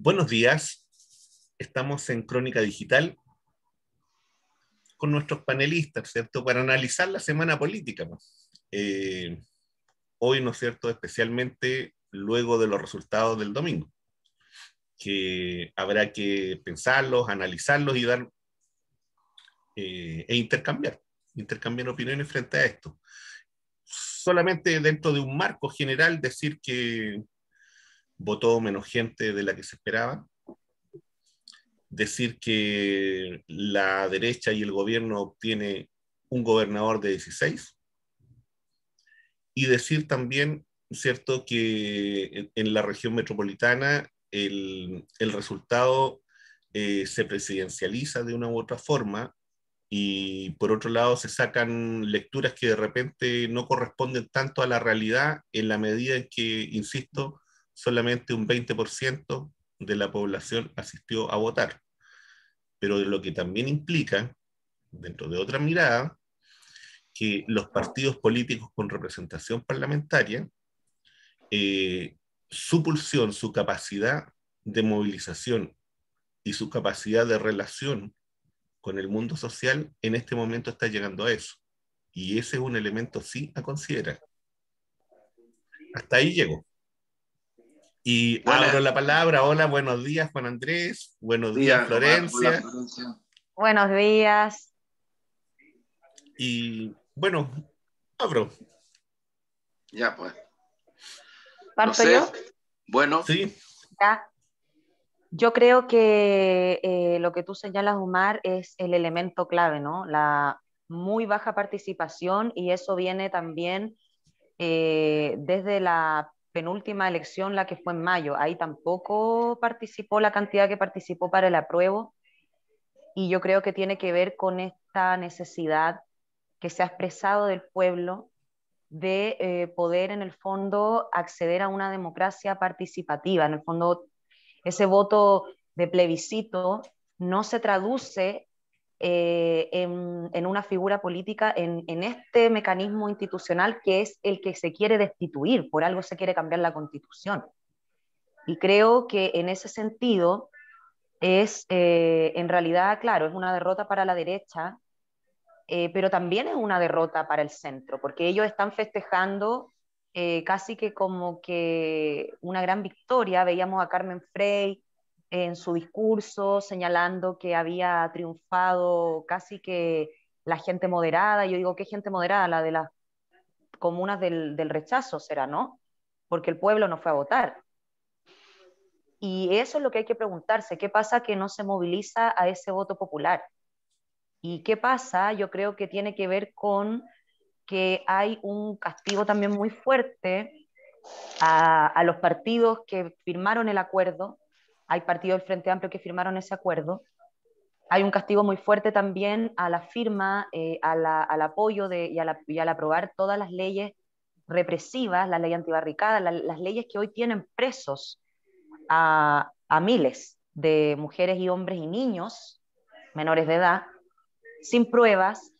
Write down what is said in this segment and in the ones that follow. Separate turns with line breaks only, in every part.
Buenos días, estamos en Crónica Digital con nuestros panelistas, ¿cierto? Para analizar la semana política, ¿no? Hoy, ¿no es cierto? Especialmente luego de los resultados del domingo, que habrá que pensarlos, analizarlos y dar intercambiar opiniones frente a esto. Solamente dentro de un marco general decir que votó menos gente de la que se esperaba, decir que la derecha y el gobierno obtiene un gobernador de 16 y decir también, ¿cierto?, que en la región metropolitana el resultado se presidencializa de una u otra forma y por otro lado se sacan lecturas que de repente no corresponden tanto a la realidad en la medida en que, insisto, solamente un 20% de la población asistió a votar, pero de lo que también implica, dentro de otra mirada, que los partidos políticos con representación parlamentaria, su pulsión, su capacidad de movilización y su capacidad de relación con el mundo social en este momento está llegando a eso. Y ese es un elemento sí a considerar. Hasta ahí llego. Y abro la palabra. Hola, buenos días, Juan Andrés. Buenos días,
Hola,
Florencia.
Florencia.
Buenos días.
Y bueno, abro.
Ya, pues. No
¿Parto
sé.
yo?
Bueno,
Sí,
Ya. Yo creo que lo que tú señalas, Omar, es el elemento clave, ¿no? La muy baja participación y eso viene también desde la penúltima elección, la que fue en mayo. Ahí tampoco participó la cantidad que participó para el apruebo y yo creo que tiene que ver con esta necesidad que se ha expresado del pueblo de poder en el fondo acceder a una democracia participativa. En el fondo, ese voto de plebiscito no se traduce en una figura política, en este mecanismo institucional que es el que se quiere destituir, por algo se quiere cambiar la constitución. Y creo que en ese sentido es, en realidad, claro, es una derrota para la derecha, pero también es una derrota para el centro, porque ellos están festejando casi que como que una gran victoria. Veíamos a Carmen Frey en su discurso señalando que había triunfado casi que la gente moderada. Yo digo, ¿qué gente moderada? La de las comunas del rechazo será, ¿no? Porque el pueblo no fue a votar. Y eso es lo que hay que preguntarse, ¿qué pasa que no se moviliza a ese voto popular? ¿Y qué pasa? Yo creo que tiene que ver con que hay un castigo también muy fuerte a los partidos que firmaron el acuerdo. Hay partidos del Frente Amplio que firmaron ese acuerdo. Hay un castigo muy fuerte también a la firma, al apoyo y al aprobar todas las leyes represivas, la ley antibarricada, las leyes que hoy tienen presos a miles de mujeres y hombres y niños menores de edad, sin pruebas,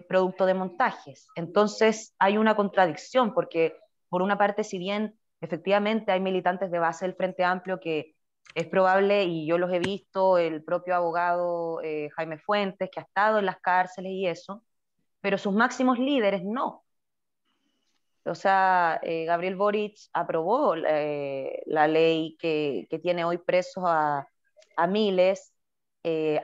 producto de montajes. Entonces hay una contradicción porque por una parte, si bien efectivamente hay militantes de base del Frente Amplio que es probable, y yo los he visto, el propio abogado Jaime Fuentes, que ha estado en las cárceles y eso, pero sus máximos líderes no. O sea, Gabriel Boric aprobó la ley que tiene hoy presos a miles,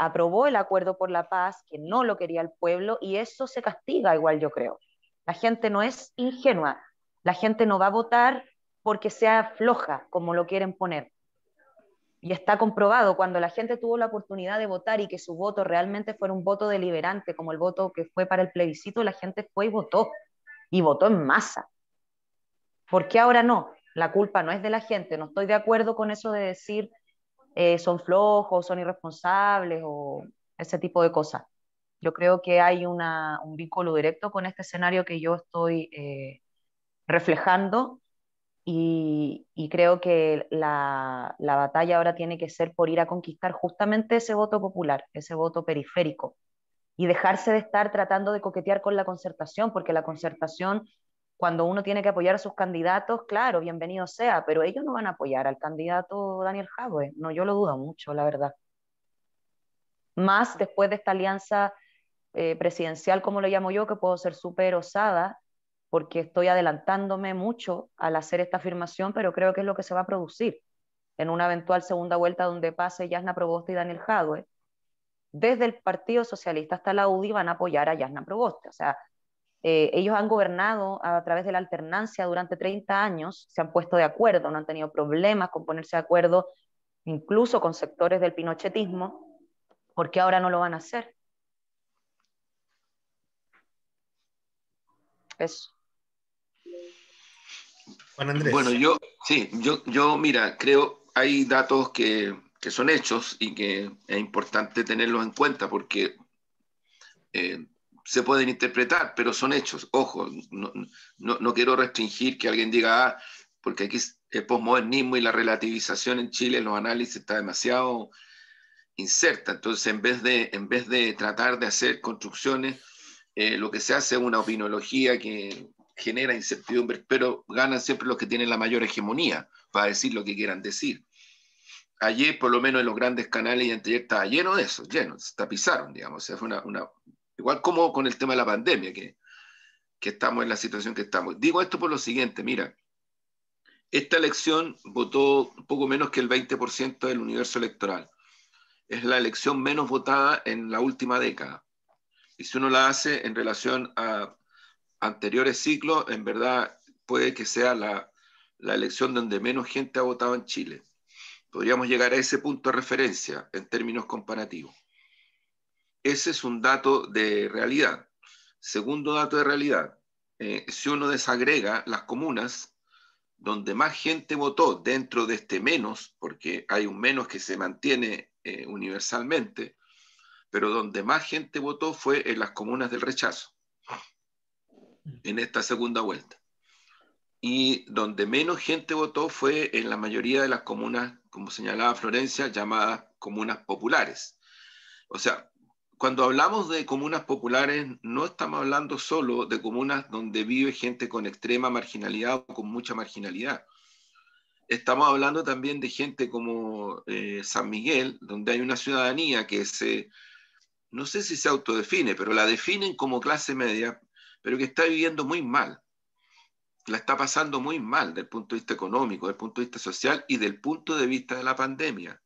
aprobó el acuerdo por la paz, que no lo quería el pueblo, y eso se castiga igual, yo creo. La gente no es ingenua, la gente no va a votar porque sea floja, como lo quieren poner. Y está comprobado, cuando la gente tuvo la oportunidad de votar y que su voto realmente fuera un voto deliberante, como el voto que fue para el plebiscito, la gente fue y votó en masa. ¿Por qué ahora no? La culpa no es de la gente, no estoy de acuerdo con eso de decir son flojos, son irresponsables o ese tipo de cosas. Yo creo que hay un vínculo directo con este escenario que yo estoy reflejando y creo que la batalla ahora tiene que ser por ir a conquistar justamente ese voto popular, ese voto periférico y dejarse de estar tratando de coquetear con la concertación, porque la concertación cuando uno tiene que apoyar a sus candidatos, claro, bienvenido sea, pero ellos no van a apoyar al candidato Daniel Jadwe. No, yo lo dudo mucho, la verdad. Más después de esta alianza presidencial, como lo llamo yo, que puedo ser súper osada, porque estoy adelantándome mucho al hacer esta afirmación, pero creo que es lo que se va a producir en una eventual segunda vuelta donde pase Jasna Proboste y Daniel Jadwe. Desde el Partido Socialista hasta la UDI van a apoyar a Jasna Proboste. O sea, ellos han gobernado a través de la alternancia durante 30 años, se han puesto de acuerdo, no han tenido problemas con ponerse de acuerdo, incluso con sectores del pinochetismo, porque ahora no lo van a hacer. Eso.
Juan Andrés.
Bueno, yo, mira, creo hay datos que son hechos y que es importante tenerlos en cuenta porque se pueden interpretar, pero son hechos. Ojo, no quiero restringir que alguien diga, porque aquí el posmodernismo y la relativización en Chile, los análisis está demasiado inserta. Entonces, en vez de tratar de hacer construcciones, lo que se hace es una opinología que genera incertidumbre, pero ganan siempre los que tienen la mayor hegemonía para decir lo que quieran decir. Ayer, por lo menos en los grandes canales, y anteayer estaba lleno de eso, lleno, se tapizaron, digamos. O sea, fue igual como con el tema de la pandemia, que estamos en la situación que estamos. Digo esto por lo siguiente, mira, esta elección votó un poco menos que el 20% del universo electoral. Es la elección menos votada en la última década. Y si uno la hace en relación a anteriores ciclos, en verdad puede que sea la elección donde menos gente ha votado en Chile. Podríamos llegar a ese punto de referencia en términos comparativos. Ese es un dato de realidad. Segundo dato de realidad, si uno desagrega las comunas donde más gente votó dentro de este menos, porque hay un menos que se mantiene universalmente, pero donde más gente votó fue en las comunas del rechazo, en esta segunda vuelta. Y donde menos gente votó fue en la mayoría de las comunas, como señalaba Florencia, llamadas comunas populares. O sea, cuando hablamos de comunas populares, no estamos hablando solo de comunas donde vive gente con extrema marginalidad o con mucha marginalidad. Estamos hablando también de gente como San Miguel, donde hay una ciudadanía que no sé si se autodefine, pero la definen como clase media, pero que está viviendo muy mal. La está pasando muy mal desde el punto de vista económico, desde el punto de vista social y del punto de vista de la pandemia.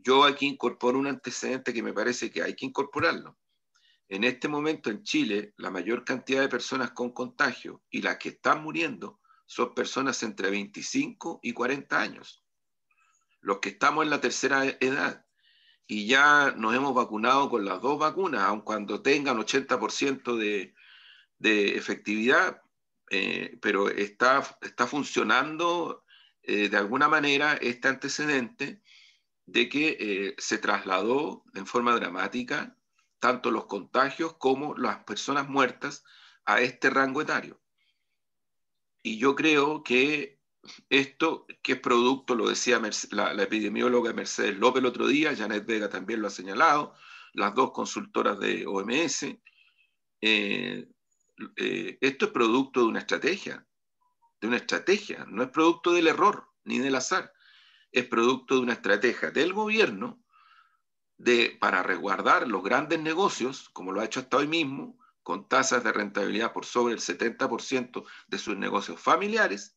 Yo aquí incorporo un antecedente que me parece que hay que incorporarlo. En este momento en Chile, la mayor cantidad de personas con contagio y las que están muriendo son personas entre 25 y 40 años. Los que estamos en la tercera edad y ya nos hemos vacunado con las 2 vacunas, aun cuando tengan 80% de efectividad, pero está funcionando de alguna manera este antecedente de que se trasladó en forma dramática tanto los contagios como las personas muertas a este rango etario. Y yo creo que esto, que es producto, lo decía la epidemióloga Mercedes López el otro día, Janet Vega también lo ha señalado, las 2 consultoras de OMS, esto es producto de una estrategia, no es producto del error ni del azar, es producto de una estrategia del gobierno para resguardar los grandes negocios, como lo ha hecho hasta hoy mismo, con tasas de rentabilidad por sobre el 70% de sus negocios familiares.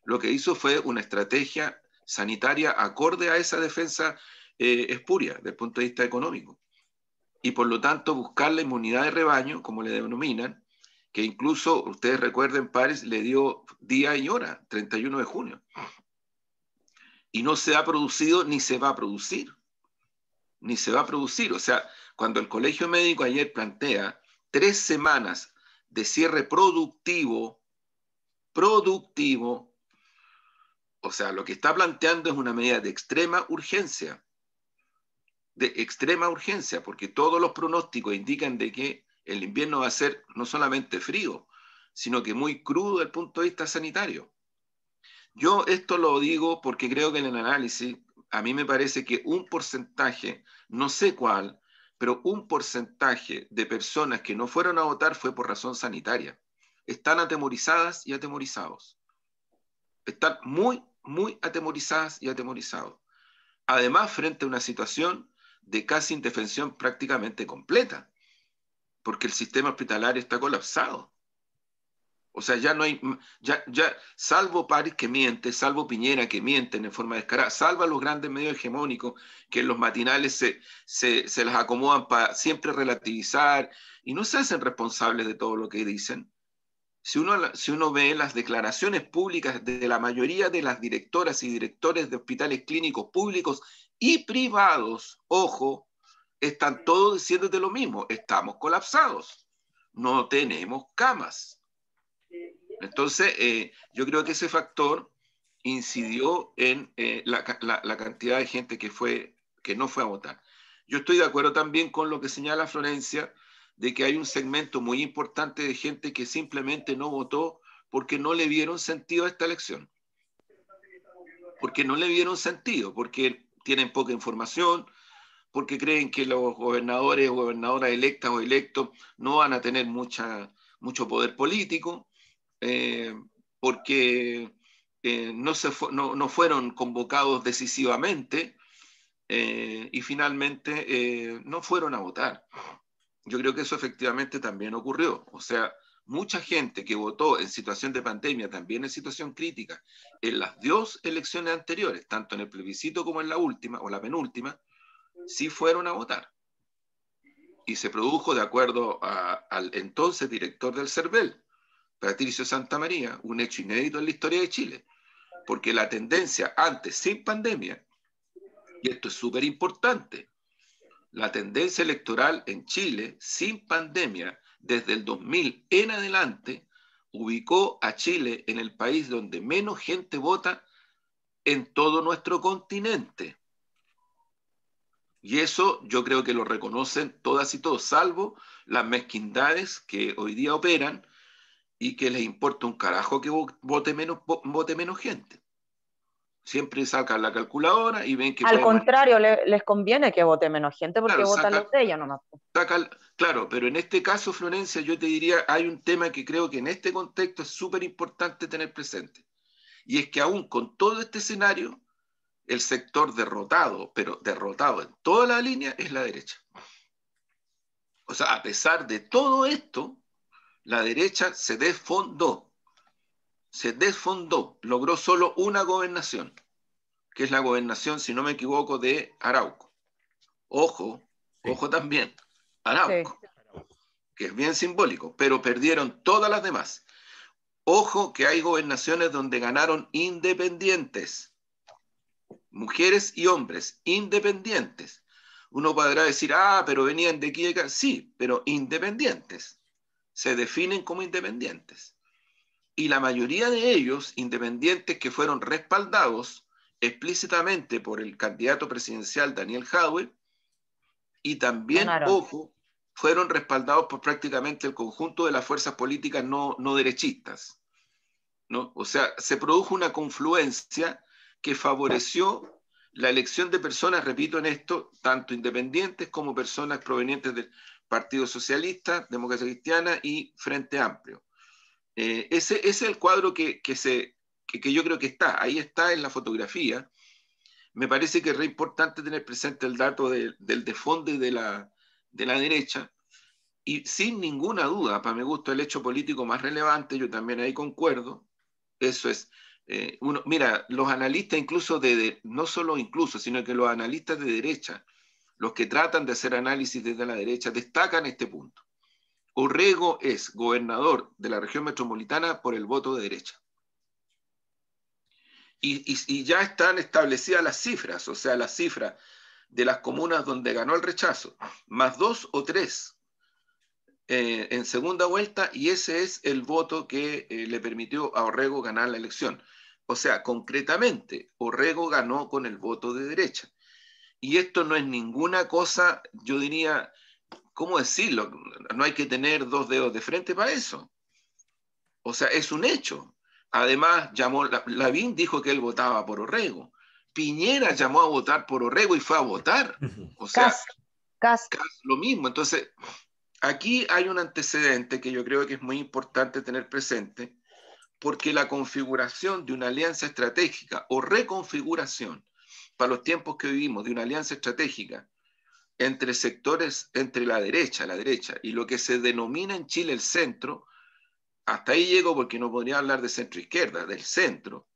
Lo que hizo fue una estrategia sanitaria acorde a esa defensa espuria desde el punto de vista económico. Y por lo tanto buscar la inmunidad de rebaño, como le denominan, que incluso, ustedes recuerden, París le dio día y hora, 31 de junio. Y no se ha producido ni se va a producir. Ni se va a producir. O sea, cuando el Colegio Médico ayer plantea 3 semanas de cierre productivo, o sea, lo que está planteando es una medida de extrema urgencia, porque todos los pronósticos indican de que el invierno va a ser no solamente frío, sino que muy crudo desde el punto de vista sanitario. Yo esto lo digo porque creo que en el análisis, a mí me parece que un porcentaje, no sé cuál, pero un porcentaje de personas que no fueron a votar fue por razón sanitaria. están atemorizadas y atemorizados. Están muy, muy atemorizadas y atemorizados. Además, frente a una situación de casi indefensión prácticamente completa, porque el sistema hospitalario está colapsado. O sea, ya no hay, salvo París que miente, salvo Piñera que mienten en forma descarada, salvo a los grandes medios hegemónicos que en los matinales se las acomodan para siempre relativizar y no se hacen responsables de todo lo que dicen. Si uno ve las declaraciones públicas de la mayoría de las directoras y directores de hospitales clínicos públicos y privados, ojo, están todos diciéndote lo mismo, estamos colapsados, no tenemos camas. Entonces, yo creo que ese factor incidió en la cantidad de gente que no fue a votar. Yo estoy de acuerdo también con lo que señala Florencia, de que hay un segmento muy importante de gente que simplemente no votó porque no le vieron sentido a esta elección. Porque no le vieron sentido, porque tienen poca información, porque creen que los gobernadores o gobernadoras electas o electos no van a tener mucho poder político, porque no fueron convocados decisivamente y finalmente no fueron a votar. Yo creo que eso efectivamente también ocurrió. O sea, mucha gente que votó en situación de pandemia, también en situación crítica, en las dos elecciones anteriores, tanto en el plebiscito como en la última o la penúltima, sí fueron a votar. Y se produjo, de acuerdo al entonces director del CERVEL, Patricio Santamaría, un hecho inédito en la historia de Chile, porque la tendencia antes, sin pandemia, y esto es súper importante, la tendencia electoral en Chile, sin pandemia, desde el 2000 en adelante, ubicó a Chile en el país donde menos gente vota en todo nuestro continente. Y eso yo creo que lo reconocen todas y todos, salvo las mezquindades que hoy día operan y que les importa un carajo que vote menos gente. Siempre sacan la calculadora y ven que
al contrario, les conviene que vote menos gente porque
claro,
votan los de ellos nomás.
Claro, pero en este caso, Florencia, yo te diría, hay un tema que creo que en este contexto es súper importante tener presente. Y es que aún con todo este escenario, el sector derrotado, pero derrotado en toda la línea, es la derecha. O sea, a pesar de todo esto, la derecha se desfondó, logró solo una gobernación, que es la gobernación, si no me equivoco, de Arauco. Ojo también, Arauco, que es bien simbólico, pero perdieron todas las demás. Ojo que hay gobernaciones donde ganaron independientes, mujeres y hombres, independientes. Uno podrá decir, pero venían de aquí y acá. Sí, pero independientes. Se definen como independientes. Y la mayoría de ellos, independientes que fueron respaldados explícitamente por el candidato presidencial Daniel Jadwe, y también, ojo, fueron respaldados por prácticamente el conjunto de las fuerzas políticas no derechistas, ¿no? O sea, se produjo una confluencia que favoreció la elección de personas, repito en esto, tanto independientes como personas provenientes del Partido Socialista, Democracia Cristiana y Frente Amplio. Ese es el cuadro que yo creo que está, ahí está en la fotografía. Me parece que es re importante tener presente el dato del desfonde de la derecha, y sin ninguna duda, para mi gusto, el hecho político más relevante, yo también ahí concuerdo, eso es, mira, los analistas incluso no solo incluso, sino que los analistas de derecha, los que tratan de hacer análisis desde la derecha, destacan este punto. Orrego es gobernador de la región metropolitana por el voto de derecha. Y ya están establecidas las cifras, o sea, las cifras de las comunas donde ganó el rechazo, más 2 o 3 en segunda vuelta, y ese es el voto que le permitió a Orrego ganar la elección. O sea, concretamente, Orrego ganó con el voto de derecha. Y esto no es ninguna cosa, yo diría, ¿cómo decirlo? No hay que tener 2 dedos de frente para eso. O sea, es un hecho. Además, Lavín dijo que él votaba por Orrego. Piñera llamó a votar por Orrego y fue a votar. O sea, Kast lo mismo. Entonces, aquí hay un antecedente que yo creo que es muy importante tener presente, porque la configuración de una alianza estratégica o reconfiguración para los tiempos que vivimos de una alianza estratégica entre sectores, entre la derecha, y lo que se denomina en Chile el centro, hasta ahí llego porque no podría hablar de centro-izquierda, del centro,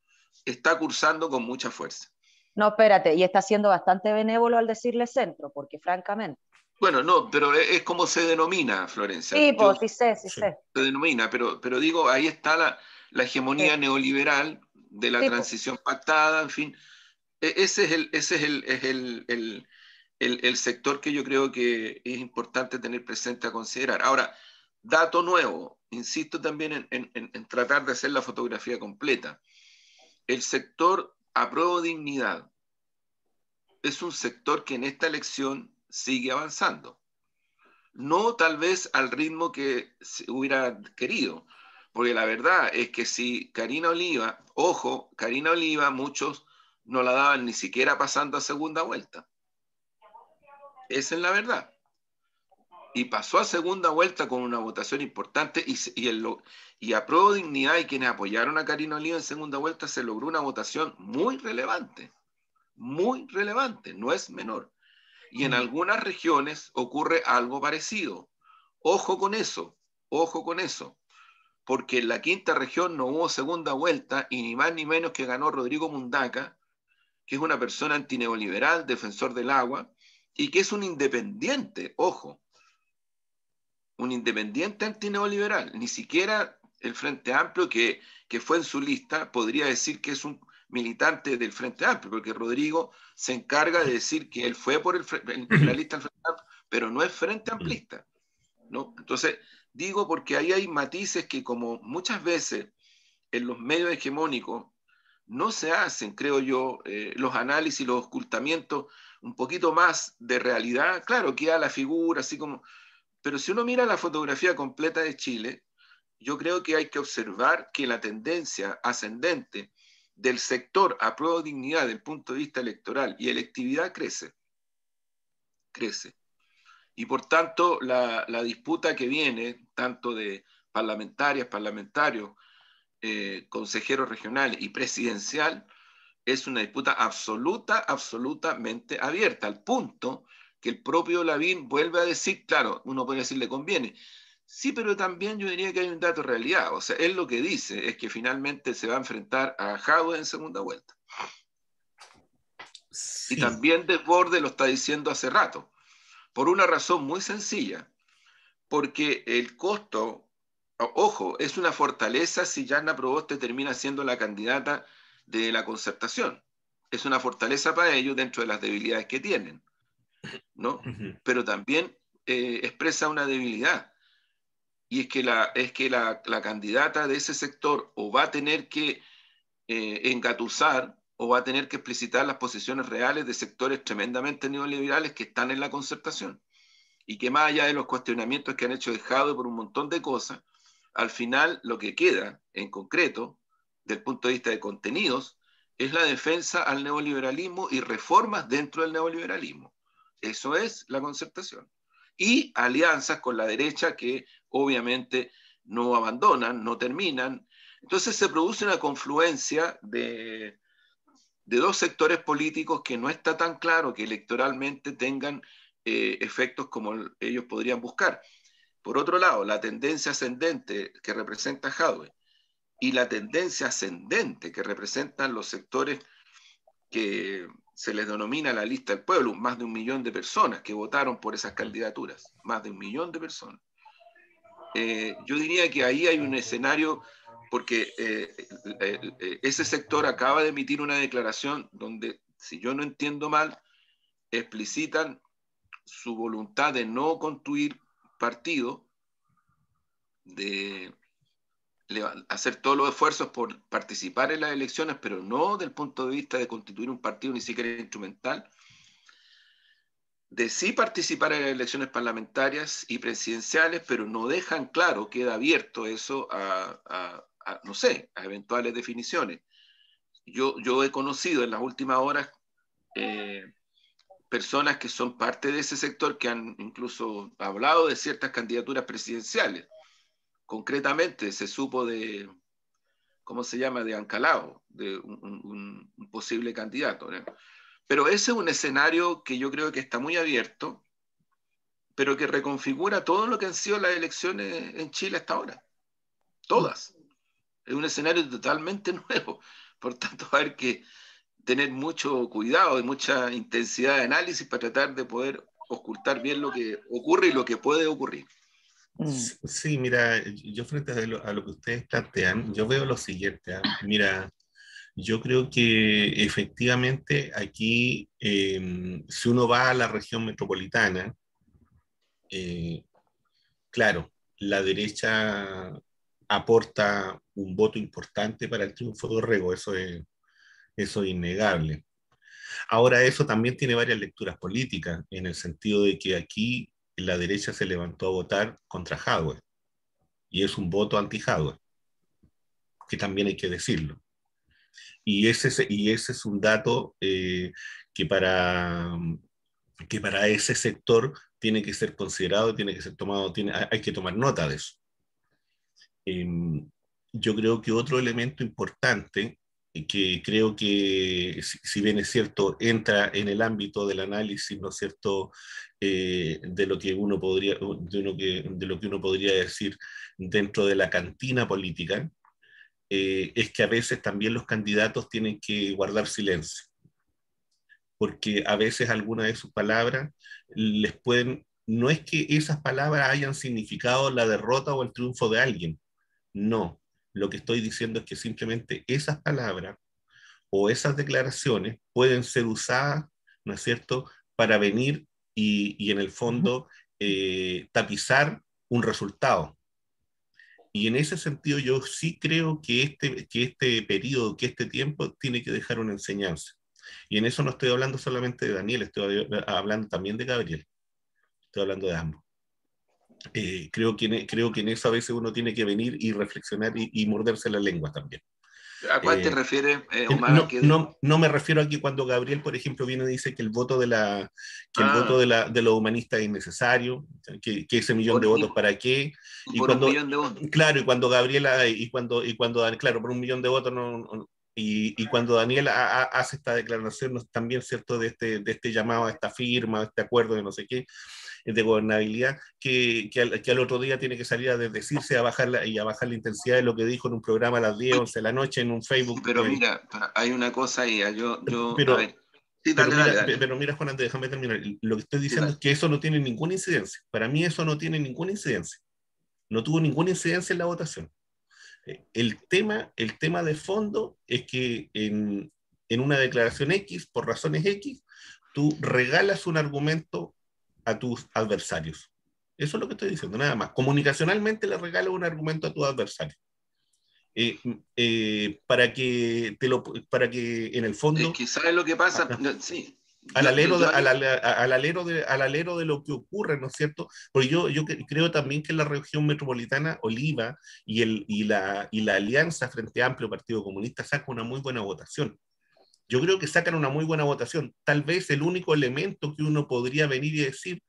está cursando con mucha fuerza.
No, espérate, y está siendo bastante benévolo al decirle centro, porque francamente.
Bueno, no, pero es como se denomina, Florencia.
Sí, pues sí sé, sí
Sí.
sé.
Se denomina, pero digo, ahí está la hegemonía
Sí,
neoliberal de la
sí, pues.
transición pactada, en fin. Ese es el sector que yo creo que es importante tener presente a considerar. Ahora, dato nuevo, insisto también en tratar de hacer la fotografía completa. El sector Apruebo Dignidad es un sector que en esta elección sigue avanzando. No tal vez al ritmo que se hubiera querido, porque la verdad es que si Karina Oliva, ojo, Karina Oliva, muchos no la daban ni siquiera pasando a segunda vuelta. Esa es la verdad. Y pasó a segunda vuelta con una votación importante y Apruebo Dignidad y quienes apoyaron a Karina Oliva en segunda vuelta se logró una votación muy relevante, no es menor. Y en algunas regiones ocurre algo parecido. Ojo con eso, ojo con eso, porque en la quinta región no hubo segunda vuelta y ni más ni menos que ganó Rodrigo Mundaca, que es una persona antineoliberal, defensor del agua, y que es un independiente, ojo, un independiente antineoliberal, ni siquiera el Frente Amplio que fue en su lista podría decir que es un militante del Frente Amplio, porque Rodrigo se encarga de decir que él fue por en la lista del Frente Amplio, pero no es Frente Amplista, ¿no? Entonces, digo porque ahí hay matices que como muchas veces en los medios hegemónicos no se hacen, creo yo, los análisis, los ocultamientos un poquito más de realidad, claro, queda la figura así como pero si uno mira la fotografía completa de Chile, yo creo que hay que observar que la tendencia ascendente del sector Apruebo Dignidad desde el punto de vista electoral y electividad crece, crece. Y por tanto, la disputa que viene, tanto de parlamentarias, parlamentarios, consejeros regionales y presidencial, es una disputa absolutamente abierta, al punto que el propio Lavín vuelve a decir, claro, uno puede decir le conviene, sí, pero también yo diría que hay un dato de realidad, o sea, él lo que dice es que finalmente se va a enfrentar a Jadwe en segunda vuelta.
Sí.
Y también Desbordes lo está diciendo hace rato, por una razón muy sencilla, porque el costo, ojo, es una fortaleza si Yanna Proboste termina siendo la candidata de la Concertación. Es una fortaleza para ellos dentro de las debilidades que tienen, ¿no? Pero también expresa una debilidad. Y es que la candidata de ese sector o va a tener que engatusar o va a tener que explicitar las posiciones reales de sectores tremendamente neoliberales que están en la Concertación. Y que más allá de los cuestionamientos que han hecho dejado por un montón de cosas, al final lo que queda en concreto, del punto de vista de contenidos, es la defensa al neoliberalismo y reformas dentro del neoliberalismo. Eso es la Concertación. Y alianzas con la derecha que obviamente no abandonan, no terminan. Entonces se produce una confluencia de dos sectores políticos que no está tan claro que electoralmente tengan efectos como ellos podrían buscar. Por otro lado, la tendencia ascendente que representa Jadwe y la tendencia ascendente que representan los sectores que se les denomina la lista del pueblo, más de 1 millón de personas que votaron por esas candidaturas, más de 1 millón de personas. Yo diría que ahí hay un escenario, porque ese sector acaba de emitir una declaración donde, si yo no entiendo mal, explicitan su voluntad de no construir partido, de hacer todos los esfuerzos por participar en las elecciones, pero no del punto de vista de constituir un partido ni siquiera instrumental, de sí participar en las elecciones parlamentarias y presidenciales, pero no dejan claro, queda abierto eso no sé, a eventuales definiciones. Yo he conocido en las últimas horas personas que son parte de ese sector que han incluso hablado de ciertas candidaturas presidenciales. Concretamente se supo de, ¿cómo se llama?, de Ancalao, de un posible candidato, ¿no? Pero ese es un escenario que yo creo que está muy abierto, pero que reconfigura todo lo que han sido las elecciones en Chile hasta ahora. Todas. Es un escenario totalmente nuevo. Por tanto, va a haber que tener mucho cuidado y mucha intensidad de análisis para tratar de poder ocultar bien lo que ocurre y lo que puede ocurrir.
Sí, mira, yo frente a lo que ustedes plantean, yo veo lo siguiente. Mira, yo creo que efectivamente aquí, si uno va a la región metropolitana, eh, claro, la derecha aporta un voto importante para el triunfo de Orrego, eso es innegable. Ahora, eso también tiene varias lecturas políticas, en el sentido de que aquí la derecha se levantó a votar contra Jadwe, y es un voto anti-Jadwe, que también hay que decirlo. Y ese es un dato que, que para ese sector tiene que ser considerado, tiene que ser tomado, hay que tomar nota de eso. Eh, yo creo que otro elemento importante, que creo que, si bien es cierto, entra en el ámbito del análisis, ¿no es cierto?, de lo que uno podría, de lo que uno podría decir dentro de la cantina política, es que a veces también los candidatos tienen que guardar silencio, porque a veces algunas de sus palabras les pueden, no es que esas palabras hayan significado la derrota o el triunfo de alguien, no. Lo que estoy diciendo es que simplemente esas palabras o esas declaraciones pueden ser usadas, ¿no es cierto?, para venir y en el fondo tapizar un resultado. Y en ese sentido yo sí creo que este periodo, que este tiempo tiene que dejar una enseñanza. Y en eso no estoy hablando solamente de Daniel, estoy hablando también de Gabriel. Estoy hablando de ambos. Creo que en eso a veces uno tiene que venir y reflexionar y morderse la lengua también.
¿A cuál te refieres, Omar?
No me refiero aquí cuando Gabriel, por ejemplo, viene y dice que el voto el voto de los humanistas es innecesario, que ese millón de votos para qué.
Y por cuando, un millón de votos.
Claro, y cuando Gabriela, claro, por un millón de votos y cuando Daniel hace esta declaración también, ¿cierto?, de este llamado a esta firma, a este acuerdo de no sé qué, de gobernabilidad, que al otro día tiene que salir a desdecirse a bajar la intensidad de lo que dijo en un programa a las 10, 11 de la noche en un Facebook.
Pero mira, hay una cosa ahí,
pero,
a ver. Sí, dale.
Pero mira, Juan, déjame terminar. Lo que estoy diciendo es que eso no tiene ninguna incidencia. Para mí eso no tiene ninguna incidencia. No tuvo ninguna incidencia en la votación. El tema de fondo es que en una declaración X, por razones X, tú regalas un argumento a tus adversarios. Eso es lo que estoy diciendo, nada más. Comunicacionalmente le regalas un argumento a tus adversarios. Para que en el fondo...
Es que ¿sabes lo que pasa? Sí.
Al alero de lo que ocurre, ¿no es cierto? Porque yo creo también que en la región metropolitana, Oliva y la alianza Frente Amplio Partido Comunista saca una muy buena votación. Yo creo que sacan una muy buena votación. Tal vez el único elemento que uno podría venir y decir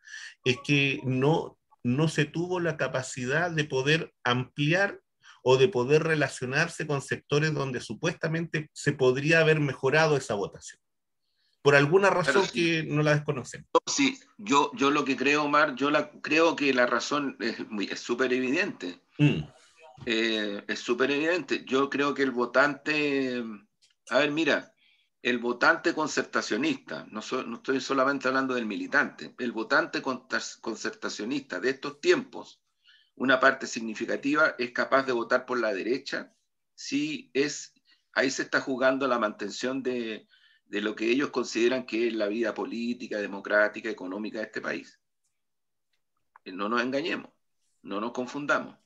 es que no se tuvo la capacidad de poder ampliar o de poder relacionarse con sectores donde supuestamente se podría haber mejorado esa votación. Por alguna razón que no la desconocemos.
Sí, yo lo que creo, Omar, creo que la razón es súper evidente. Es súper evidente. Yo creo que el votante, a ver, mira, el votante concertacionista, no estoy solamente hablando del militante, el votante concertacionista de estos tiempos, una parte significativa es capaz de votar por la derecha, ahí se está jugando la mantención de lo que ellos consideran que es la vida política, democrática, económica de este país. No nos engañemos, no nos confundamos.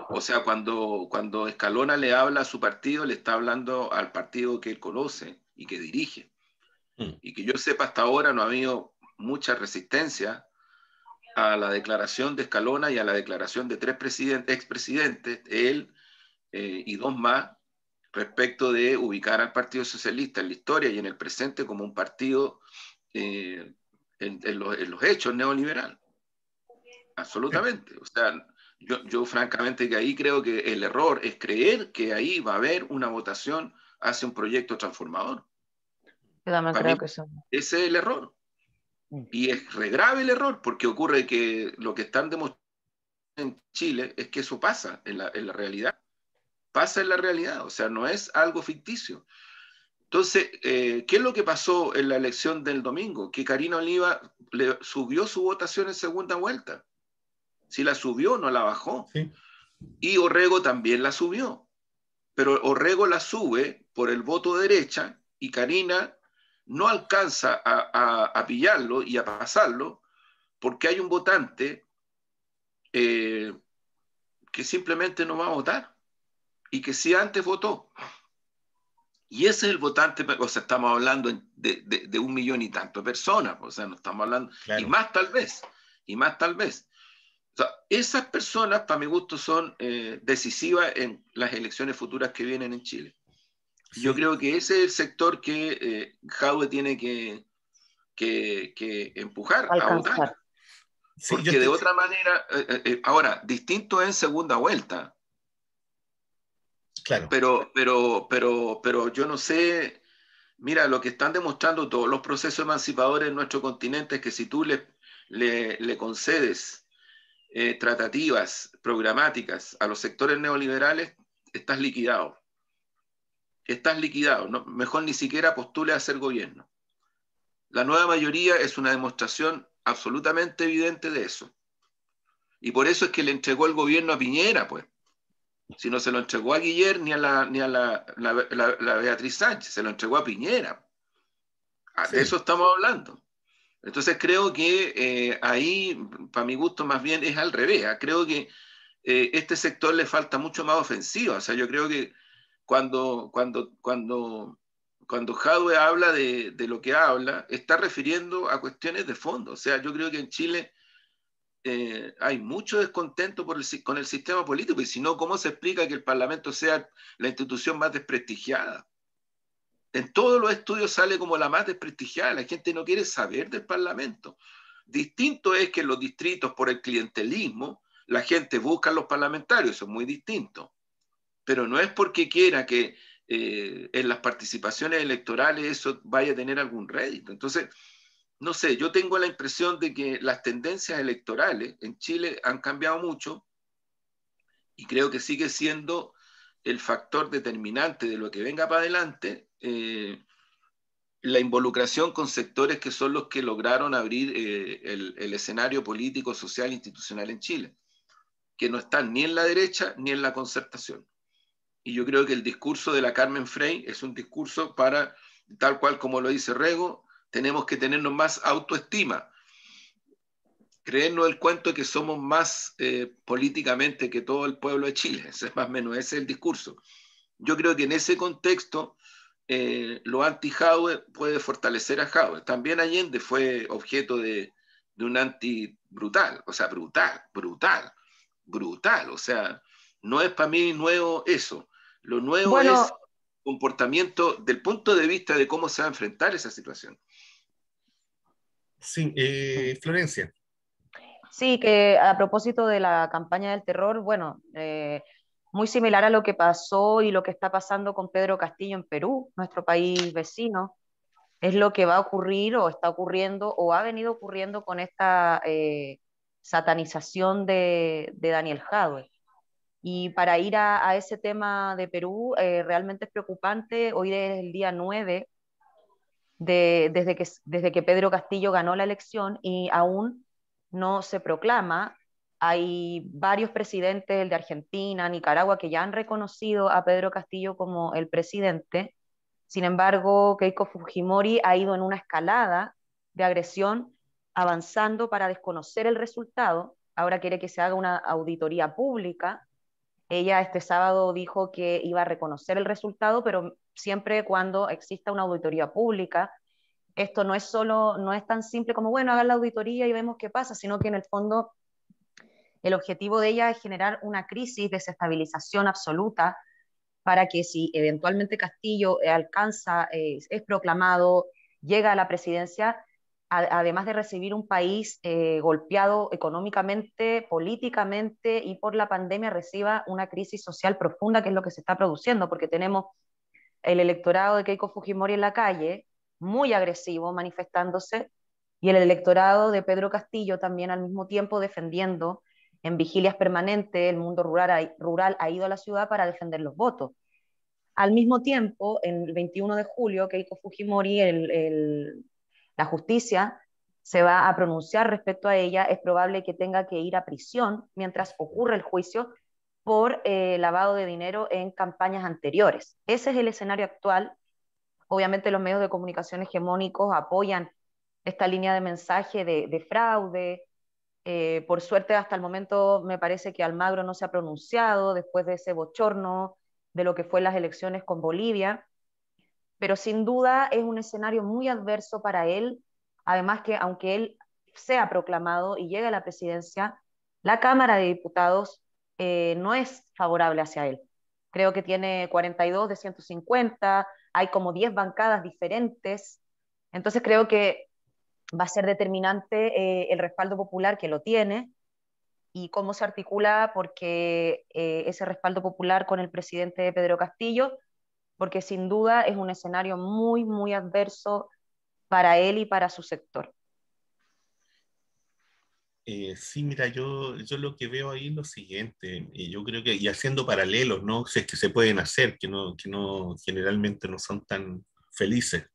O sea, cuando Escalona le habla a su partido, le está hablando al partido que él conoce y que dirige. Y que yo sepa, hasta ahora no ha habido mucha resistencia a la declaración de Escalona y a la declaración de 3 expresidentes, él y 2 más, respecto de ubicar al Partido Socialista en la historia y en el presente como un partido en los hechos neoliberales. Absolutamente. O sea, yo francamente que ahí creo que el error es creer que ahí va a haber una votación hacia un proyecto transformador.
Yo también
Para
creo
mí,
que eso.
ese es el error. Y es re grave el error, porque ocurre que lo que están demostrando en Chile es que eso pasa en la realidad. Pasa en la realidad, o sea, no es algo ficticio. Entonces, ¿qué es lo que pasó en la elección del domingo? Que Karina Oliva le subió su votación en segunda vuelta. Si la subió, no la bajó.
Sí.
Y Orrego también la subió. Pero Orrego la sube por el voto de derecha y Karina no alcanza a pillarlo y a pasarlo porque hay un votante que simplemente no va a votar y que sí antes votó. Y ese es el votante, o sea, estamos hablando de 1 millón y tanto de personas, o sea, no estamos hablando,
Claro.
y más tal vez, y más tal vez. O sea, esas personas, para mi gusto, son decisivas en las elecciones futuras que vienen en Chile.
Sí.
Yo creo que ese es el sector que Jadwe tiene que empujar
Alcanzar.
a votar.
Sí,
Porque de otra manera, ahora, distinto en segunda vuelta.
Claro.
Pero yo no sé, mira, lo que están demostrando todos los procesos emancipadores en nuestro continente es que si tú le concedes tratativas programáticas a los sectores neoliberales, estás liquidado. Estás liquidado. ¿No? Mejor ni siquiera postule a ser gobierno. La nueva mayoría es una demostración absolutamente evidente de eso. Y por eso es que le entregó el gobierno a Piñera, pues. Si no se lo entregó a Guillermo ni a la Beatriz Sánchez, se lo entregó a Piñera.
Sí.
De eso estamos hablando. Entonces creo que ahí, para mi gusto, más bien es al revés. Creo que este sector le falta mucho más ofensiva. O sea, yo creo que cuando Jadwe habla de lo que habla, está refiriendo a cuestiones de fondo. O sea, yo creo que en Chile hay mucho descontento con el sistema político, y si no, ¿cómo se explica que el Parlamento sea la institución más desprestigiada? En todos los estudios sale como la más desprestigiada, la gente no quiere saber del Parlamento. Distinto es que en los distritos, por el clientelismo, la gente busca a los parlamentarios, eso es muy distinto. Pero no es porque quiera que en las participaciones electorales eso vaya a tener algún rédito. Entonces, no sé, yo tengo la impresión de que las tendencias electorales en Chile han cambiado mucho y creo que sigue siendo el factor determinante de lo que venga para adelante, la involucración con sectores que son los que lograron abrir el escenario político, social e institucional en Chile, que no están ni en la derecha ni en la concertación. Y yo creo que el discurso de la Carmen Frey es un discurso para, tal cual como lo dice Rego, tenemos que tenernos más autoestima, creernos el cuento de que somos más políticamente que todo el pueblo de Chile. Ese es más o menos ese es el discurso. Yo creo que en ese contexto lo anti-Jadwe puede fortalecer a Jadwe. También Allende fue objeto de un anti brutal, o sea, brutal. O sea, no es para mí nuevo eso. Lo nuevo
Bueno,
es comportamiento del punto de vista de cómo se va a enfrentar esa situación.
Sí, Florencia.
sí, que a propósito de la campaña del terror, bueno, muy similar a lo que pasó y lo que está pasando con Pedro Castillo en Perú, nuestro país vecino, es lo que va a ocurrir o está ocurriendo o ha venido ocurriendo con esta satanización de Daniel Jadwe. Y para ir a ese tema de Perú, realmente es preocupante. Hoy es el día 9 desde que Pedro Castillo ganó la elección y aún no se proclama. Hay varios presidentes, el de Argentina, Nicaragua, que ya han reconocido a Pedro Castillo como el presidente. Sin embargo, Keiko Fujimori ha ido en una escalada de agresión, avanzando para desconocer el resultado. Ahora quiere que se haga una auditoría pública. Ella este sábado dijo que iba a reconocer el resultado, pero siempre cuando exista una auditoría pública. Esto no es solo, no es tan simple como, bueno, hagan la auditoría y vemos qué pasa, sino que en el fondo el objetivo de ella es generar una crisis, desestabilización absoluta, para que si eventualmente Castillo alcanza, es proclamado, llega a la presidencia, además de recibir un país golpeado económicamente, políticamente y por la pandemia, reciba una crisis social profunda, que es lo que se está produciendo, porque tenemos el electorado de Keiko Fujimori en la calle, muy agresivo, manifestándose, y el electorado de Pedro Castillo también al mismo tiempo defendiendo en vigilias permanentes. El mundo rural ha ido a la ciudad para defender los votos. Al mismo tiempo, en el 21 de julio, Keiko Fujimori, la justicia se va a pronunciar respecto a ella. Es probable que tenga que ir a prisión mientras ocurre el juicio por lavado de dinero en campañas anteriores. Ese es el escenario actual. Obviamente los medios de comunicación hegemónicos apoyan esta línea de mensaje de fraude. Por suerte, hasta el momento me parece que Almagro no se ha pronunciado después de ese bochorno de lo que fue las elecciones con Bolivia, pero sin duda es un escenario muy adverso para él. Además que aunque él sea proclamado y llegue a la presidencia, la Cámara de Diputados no es favorable hacia él. Creo que tiene 42 de 150, hay como 10 bancadas diferentes, entonces creo que va a ser determinante el respaldo popular que lo tiene y cómo se articula porque ese respaldo popular con el presidente Pedro Castillo, porque sin duda es un escenario muy, muy adverso para él y para su sector.
Sí, mira, yo lo que veo ahí es lo siguiente, y yo creo que, y haciendo paralelos, ¿no? Si es que se pueden hacer, que no generalmente no son tan felices.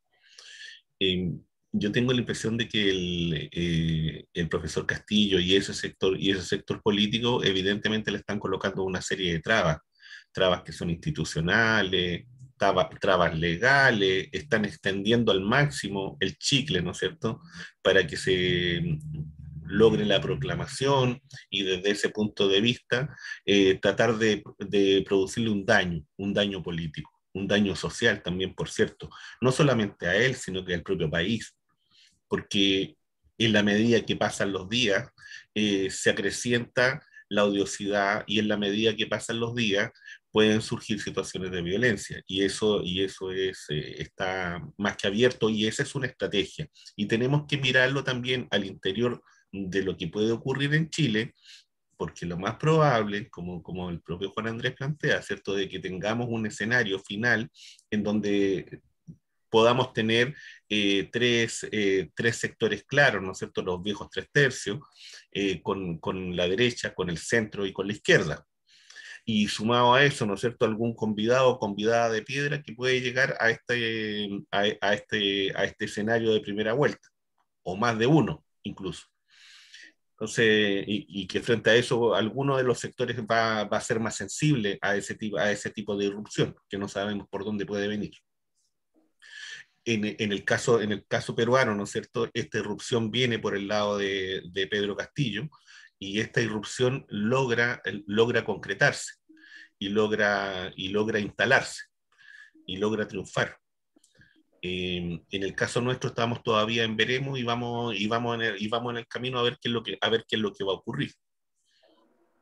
Eh, yo tengo la impresión de que el profesor Castillo y ese sector político evidentemente le están colocando una serie de trabas, trabas que son institucionales, trabas legales, están extendiendo al máximo el chicle, ¿no es cierto?, para que se logre la proclamación y desde ese punto de vista tratar de producirle un daño político, un daño social también, por cierto, no solamente a él, sino que al propio país, porque en la medida que pasan los días se acrecienta la odiosidad y en la medida que pasan los días pueden surgir situaciones de violencia y eso está más que abierto y esa es una estrategia. Y tenemos que mirarlo también al interior de lo que puede ocurrir en Chile, porque lo más probable, como el propio Juan Andrés plantea, ¿cierto?, de que tengamos un escenario final en donde podamos tener tres sectores claros, ¿no es cierto?, los viejos tres tercios, con la derecha, con el centro y con la izquierda. Y sumado a eso, ¿no es cierto?, algún convidado o convidada de piedra que puede llegar a este escenario de primera vuelta, o más de uno incluso. Entonces, y que frente a eso, alguno de los sectores va a ser más sensible a ese tipo de irrupción, que no sabemos por dónde puede venir. En el caso peruano, ¿no es cierto?, esta irrupción viene por el lado de Pedro Castillo y esta irrupción logra concretarse y logra instalarse y logra triunfar. En el caso nuestro estamos todavía en veremos y vamos en el camino a ver qué es lo que va a ocurrir.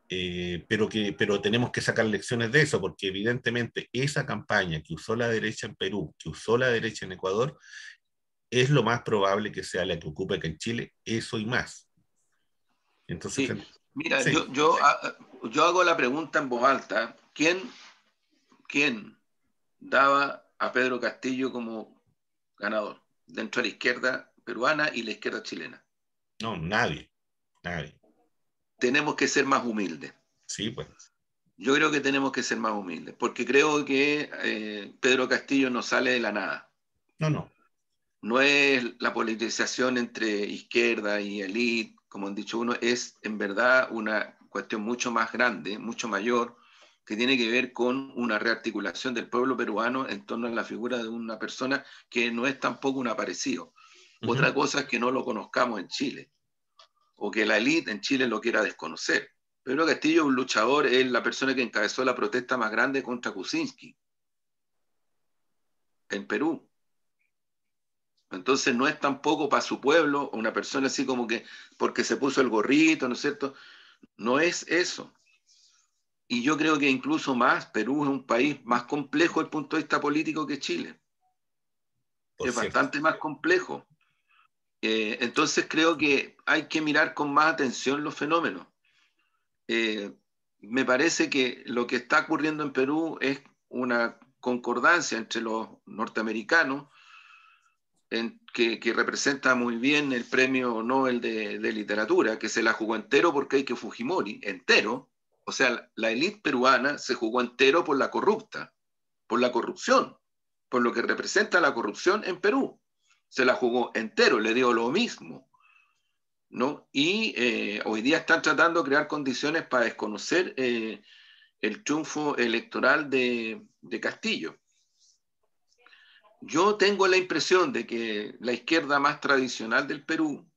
Pero tenemos que sacar lecciones de eso, porque evidentemente esa campaña que usó la derecha en Perú, que usó la derecha en Ecuador, es lo más probable que sea la que ocupe acá en Chile, eso y más. Entonces,
Sí, mira,
sí,
yo hago la pregunta en voz alta. ¿Quién daba a Pedro Castillo como ganador dentro de la izquierda peruana y la izquierda chilena?
no, nadie, nadie.
Tenemos que ser más humildes.
Sí, pues,
Yo creo que tenemos que ser más humildes, porque creo que Pedro Castillo no sale de la nada.
no, no.
No es la politización entre izquierda y élite, como han dicho uno, es en verdad una cuestión mucho más grande, mucho mayor, que tiene que ver con una rearticulación del pueblo peruano en torno a la figura de una persona que no es tampoco un aparecido.
Uh-huh.
Otra cosa es que no lo conozcamos en Chile, o que la élite en Chile lo quiera desconocer. Pedro Castillo es un luchador, es la persona que encabezó la protesta más grande contra Kuczynski en Perú. Entonces no es tampoco para su pueblo una persona así como que porque se puso el gorrito, ¿no es cierto? No es eso. Y yo creo que incluso más, Perú es un país más complejo desde el punto de vista político que Chile.
Por
Es
cierto.
bastante más complejo. Entonces creo que hay que mirar con más atención los fenómenos. Me parece que lo que está ocurriendo en Perú es una concordancia entre los norteamericanos, que representa muy bien el premio Nobel de literatura, que se la jugó entero por Keiko Fujimori, entero. O sea, la élite peruana se jugó entero por la corrupta, por la corrupción, por lo que representa la corrupción en Perú. Se la jugó entero, le dio lo mismo, ¿no? Y hoy día están tratando de crear condiciones para desconocer el triunfo electoral de Castillo. Yo tengo la impresión de que la izquierda más tradicional del Perú,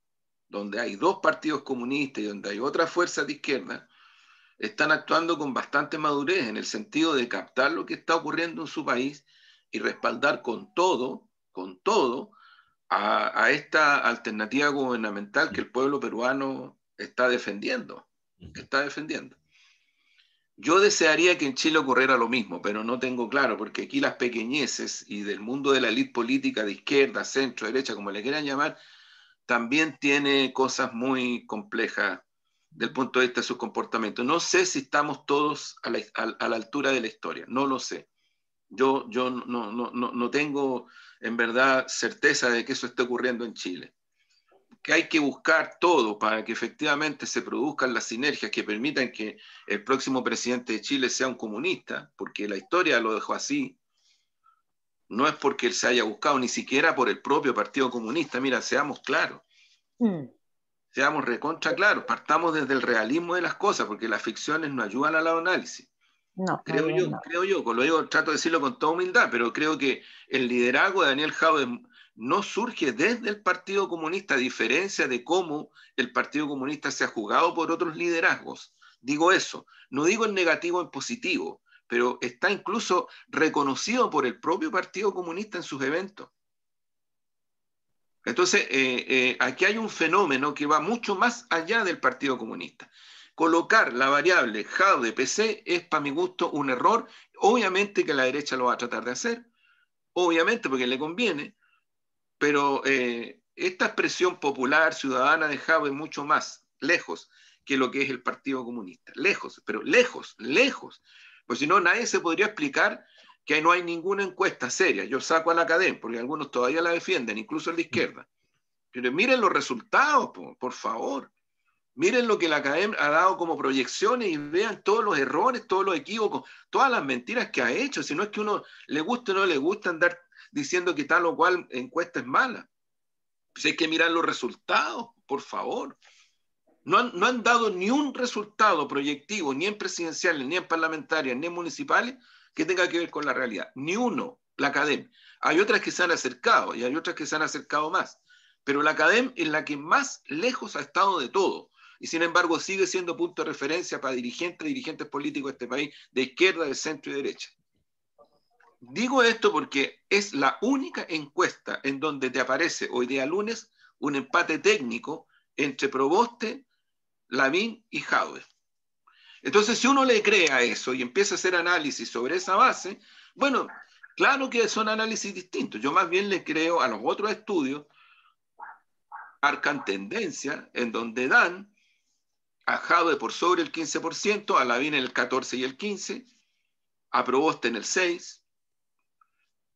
donde hay dos partidos comunistas y donde hay otras fuerzas de izquierda, están actuando con bastante madurez en el sentido de captar lo que está ocurriendo en su país y respaldar con todo a esta alternativa gubernamental que el pueblo peruano está defendiendo. Yo desearía que en Chile ocurriera lo mismo, pero no tengo claro, porque aquí las pequeñeces y del mundo de la élite política de izquierda, centro, derecha, como le quieran llamar, también tiene cosas muy complejas del punto de vista de sus comportamientos. No sé si estamos todos a la altura de la historia, no lo sé. Yo no tengo en verdad certeza de que eso esté ocurriendo en Chile. Que hay que buscar todo para que efectivamente se produzcan las sinergias que permitan que el próximo presidente de Chile sea un comunista, porque la historia lo dejó así. No es porque él se haya buscado, ni siquiera por el propio Partido Comunista. Mira, seamos claros. Seamos recontra claros. Partamos desde el realismo de las cosas, porque las ficciones no ayudan al análisis.
No,
Creo yo, lo digo, trato de decirlo con toda humildad, pero creo que el liderazgo de Daniel Jadwe no surge desde el Partido Comunista, a diferencia de cómo el Partido Comunista se ha jugado por otros liderazgos. Digo eso, no digo en negativo, en positivo, pero está incluso reconocido por el propio Partido Comunista en sus eventos. Entonces, aquí hay un fenómeno que va mucho más allá del Partido Comunista. Colocar la variable Jadwe-PC es, para mi gusto, un error. Obviamente que la derecha lo va a tratar de hacer, obviamente porque le conviene, pero esta expresión popular, ciudadana de Jadwe es mucho más lejos que lo que es el Partido Comunista. Lejos, pero lejos. Pues si no, nadie se podría explicar que no hay ninguna encuesta seria. Yo saco a la academia, porque algunos todavía la defienden, incluso en la izquierda. Pero miren los resultados, por favor. Miren lo que la academia ha dado como proyecciones y vean todos los errores, todos los equívocos, todas las mentiras que ha hecho. Si no es que uno le guste o no le gusta andar diciendo que tal o cual encuesta es mala. Pues hay que mirar los resultados, por favor. No han dado ni un resultado proyectivo, ni en presidenciales, ni en parlamentarias, ni en municipales, que tenga que ver con la realidad. Ni uno, la academia. Hay otras que se han acercado y hay otras que se han acercado más. Pero la academia es la que más lejos ha estado de todo. Y sin embargo sigue siendo punto de referencia para dirigentes políticos de este país, de izquierda, de centro y derecha. Digo esto porque es la única encuesta en donde te aparece hoy día lunes un empate técnico entre Proboste, Lavín y Jadwe. Entonces, si uno le cree a eso y empieza a hacer análisis sobre esa base, bueno, claro que son análisis distintos. Yo más bien le creo a los otros estudios, marcan tendencia en donde dan a Jadwe por sobre el 15%, a Lavín en el 14 y el 15%, a Proboste en el 6%,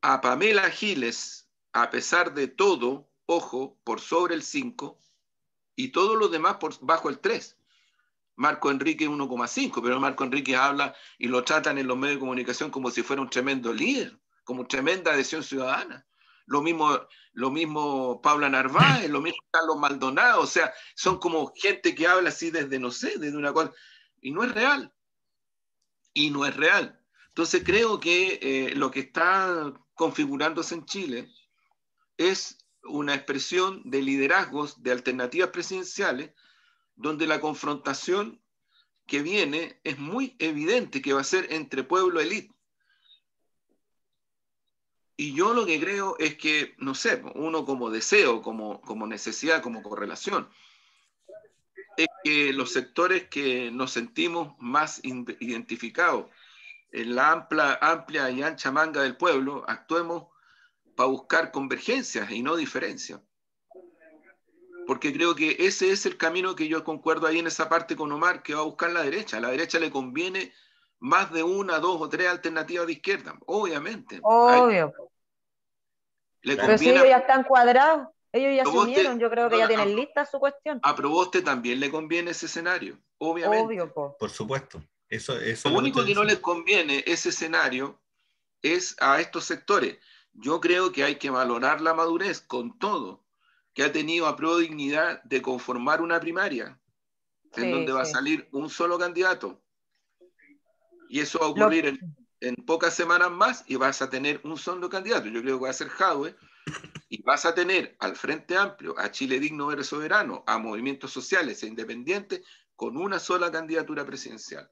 a Pamela Giles, a pesar de todo, ojo, por sobre el 5%, y todos los demás por bajo el 3%. Marco Enrique 1,5%, pero Marco Enrique habla y lo tratan en los medios de comunicación como si fuera un tremendo líder, como tremenda adhesión ciudadana. Lo mismo Paula Narváez, lo mismo Carlos Maldonado, o sea, son como gente que habla así desde, no sé, desde una cosa, y no es real. Entonces creo que lo que está configurándose en Chile es una expresión de liderazgos, de alternativas presidenciales, donde la confrontación que viene es muy evidente que va a ser entre pueblo y élite. Y yo lo que creo es que, no sé, uno como deseo, como necesidad, como correlación, es que los sectores que nos sentimos más identificados en la amplia y ancha manga del pueblo, actuemos para buscar convergencias y no diferencias. porque creo que ese es el camino que yo concuerdo ahí en esa parte con Omar, que va a buscar la derecha. A la derecha le conviene más de una, dos o tres alternativas de izquierda, obviamente.
Obvio.
Le
Claro.
Pero si
conviene
ellos ya están cuadrados, ellos ya se
Proboste,
unieron, yo creo que ya tienen lista su cuestión.
a Proboste también le conviene ese escenario, obviamente.
Obvio, po.
Por supuesto. Eso es
Lo
lo que
único
estoy
que no les
diciendo.
conviene ese escenario es a estos sectores. Yo creo que hay que valorar la madurez con todo, que ha tenido a Pro Dignidad de conformar una primaria en
Sí,
donde va a
sí.
salir un solo candidato. Y eso va a
Lo,
ocurrir en pocas semanas más y vas a tener un solo candidato. Yo creo que va a ser Jadwe y vas a tener al Frente Amplio, a Chile Digno Verde Soberano, a movimientos sociales e independientes con una sola candidatura presidencial.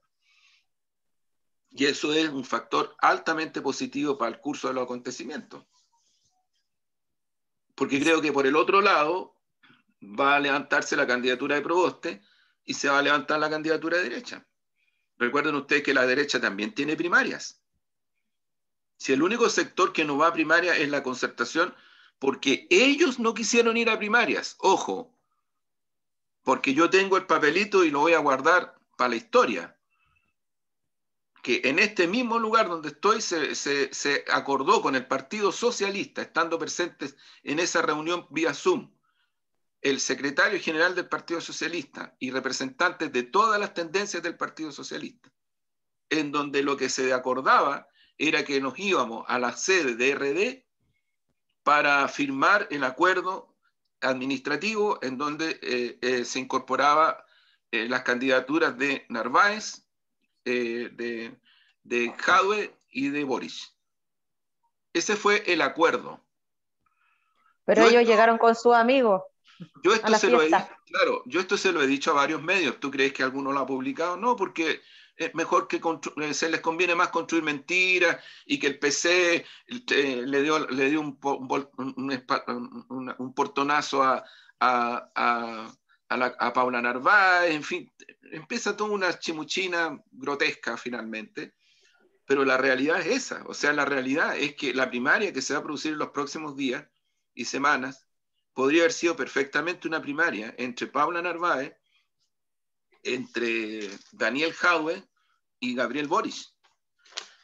Y eso es un factor altamente positivo para el curso de los acontecimientos. Porque creo que por el otro lado va a levantarse la candidatura de Proboste y se va a levantar la candidatura de derecha. Recuerden ustedes que la derecha también tiene primarias. Si el único sector que no va a primaria es la Concertación, porque ellos no quisieron ir a primarias. Ojo, porque yo tengo el papelito y lo voy a guardar para la historia. Que en este mismo lugar donde estoy se acordó con el Partido Socialista, estando presentes en esa reunión vía Zoom, el secretario general del Partido Socialista y representantes de todas las tendencias del Partido Socialista, en donde lo que se acordaba era que nos íbamos a la sede de RD para firmar el acuerdo administrativo en donde se incorporaba las candidaturas de Narváez, de Jadwe y de Boris. Ese fue el acuerdo.
pero ellos llegaron con sus amigos
Yo
a
esto
la
se lo he dicho,
fiesta.
claro, yo esto se lo he dicho a varios medios. ¿Tú crees que alguno lo ha publicado? No, porque es mejor que se les conviene más construir mentiras y que el PC le dio un portonazo a Paula Narváez, en fin, empieza toda una chimuchina grotesca finalmente, pero la realidad es esa, o sea, la realidad es que la primaria que se va a producir en los próximos días y semanas podría haber sido perfectamente una primaria entre Paula Narváez, entre Daniel Jadwe y Gabriel Boric.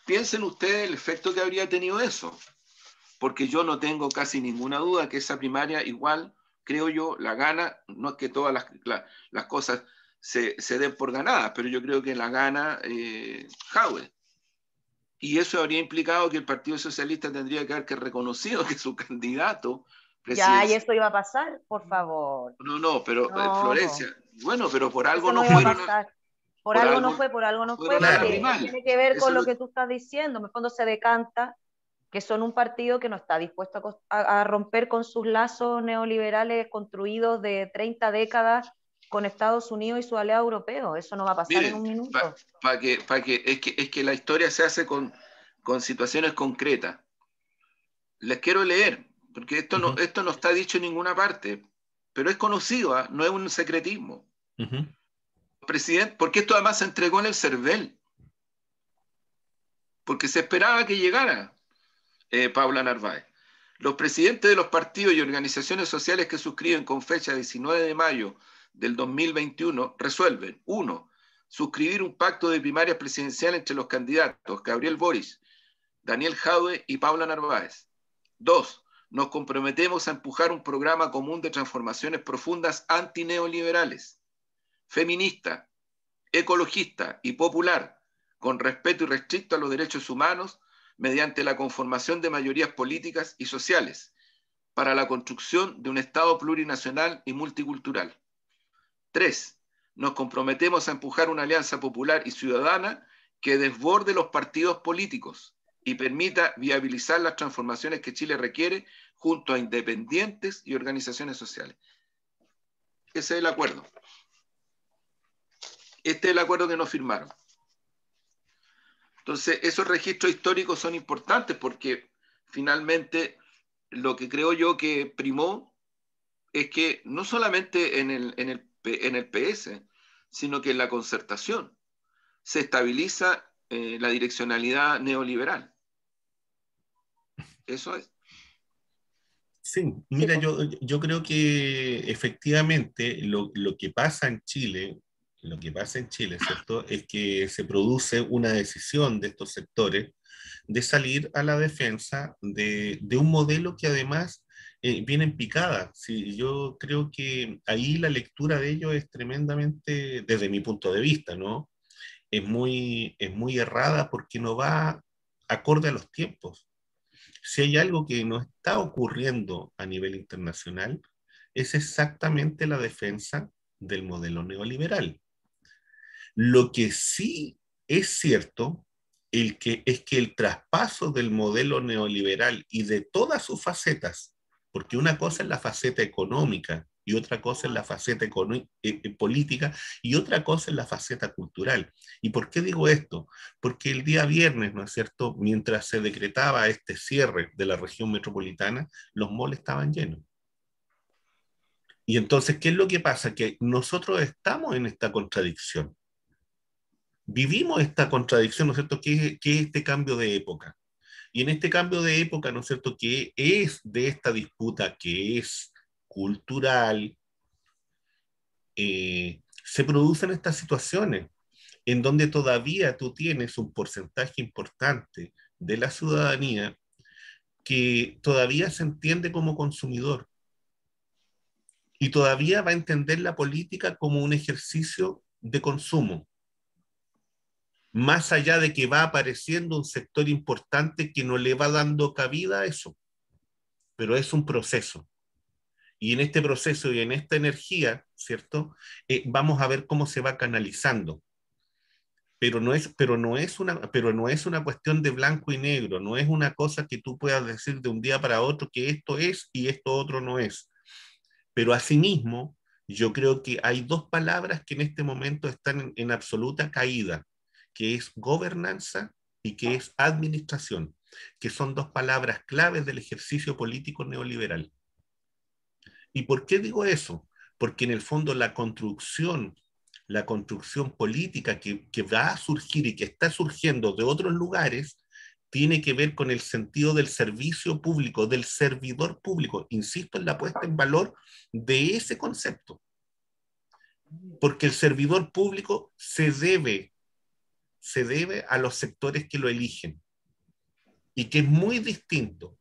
Piensen ustedes el efecto que habría tenido eso, porque yo no tengo casi ninguna duda que esa primaria igual, creo yo, la gana, no es que todas las cosas se den por ganadas, pero yo creo que la gana Jadwe. Y eso habría implicado que el Partido Socialista tendría que haber reconocido que su candidato
Ya, y
presidencial...
eso iba a pasar, por favor.
No, pero
No,
Florencia, bueno, pero por algo
eso
no
no iba a
fueron
pasar.
por algo
Por algo no fue,
fueron a la
Claro.
porque
primaria.
tiene que ver
Eso
con
es
lo
lo
que tú estás diciendo. En el fondo se decanta que son un partido que no está dispuesto a romper con sus lazos neoliberales construidos de 30 décadas con Estados Unidos y su aliado europeo. Eso no va a pasar en
miren,
un minuto.
es que la historia se hace con situaciones concretas. Les quiero leer, porque esto no está dicho en ninguna parte, pero es conocido, ¿eh? No es un secretismo. Presidente, porque esto además se entregó en el CERVEL, porque se esperaba que llegara Paula Narváez. Los presidentes de los partidos y organizaciones sociales que suscriben con fecha 19 de mayo del 2021 resuelven: 1. Suscribir un pacto de primarias presidenciales entre los candidatos Gabriel Boric, Daniel Jadwe y Paula Narváez. 2. Nos comprometemos a empujar un programa común de transformaciones profundas antineoliberales, feminista, ecologista y popular, con respeto irrestricto a los derechos humanos, mediante la conformación de mayorías políticas y sociales, para la construcción de un Estado plurinacional y multicultural. 3. Nos comprometemos a empujar una alianza popular y ciudadana que desborde los partidos políticos y permita viabilizar las transformaciones que Chile requiere junto a independientes y organizaciones sociales. Ese es el acuerdo. Este es el acuerdo que nos firmaron. Entonces, esos registros históricos son importantes porque finalmente lo que creo yo que primó es que no solamente en el PS, sino que en la concertación se estabiliza la direccionalidad neoliberal. Eso es.
Sí,
Sí,
mira,
pues.
yo creo que efectivamente lo que pasa en Chile, lo que pasa en Chile, ¿cierto? Es que se produce una decisión de estos sectores de salir a la defensa de un modelo que además viene en picada. Sí, yo creo que ahí la lectura de ellos es tremendamente, desde mi punto de vista, ¿no? Es muy errada porque no va acorde a los tiempos. Si hay algo que no está ocurriendo a nivel internacional, es exactamente la defensa del modelo neoliberal. Lo que sí es cierto es que el traspaso del modelo neoliberal y de todas sus facetas, porque una cosa es la faceta económica y otra cosa es la faceta política y otra cosa es la faceta cultural. ¿Y por qué digo esto? Porque el día viernes, ¿no es cierto?, mientras se decretaba este cierre de la región metropolitana, los malls estaban llenos. Y entonces, ¿qué es lo que pasa? Que nosotros estamos en esta contradicción, vivimos esta contradicción, ¿no es cierto?, que es este cambio de época. Y en este cambio de época, ¿no es cierto?, que es de esta disputa que es cultural, se producen estas situaciones en donde todavía tú tienes un porcentaje importante de la ciudadanía que todavía se entiende como consumidor y todavía va a entender la política como un ejercicio de consumo, más allá de que va apareciendo un sector importante que no le va dando cabida a eso, pero es un proceso. Y en este proceso y en esta energía, ¿cierto? Vamos a ver cómo se va canalizando. Pero no es una cuestión de blanco y negro, no es una cosa que tú puedas decir de un día para otro que esto es y esto otro no es. Pero asimismo, yo creo que hay dos palabras que en este momento están en absoluta caída, que es gobernanza y que es administración, que son dos palabras claves del ejercicio político neoliberal. ¿Y por qué digo eso? Porque en el fondo la construcción política que va a surgir y que está surgiendo de otros lugares, tiene que ver con el sentido del servicio público, del servidor público. Insisto en la puesta en valor de ese concepto, porque el servidor público se debe a los sectores que lo eligen y que es muy distinto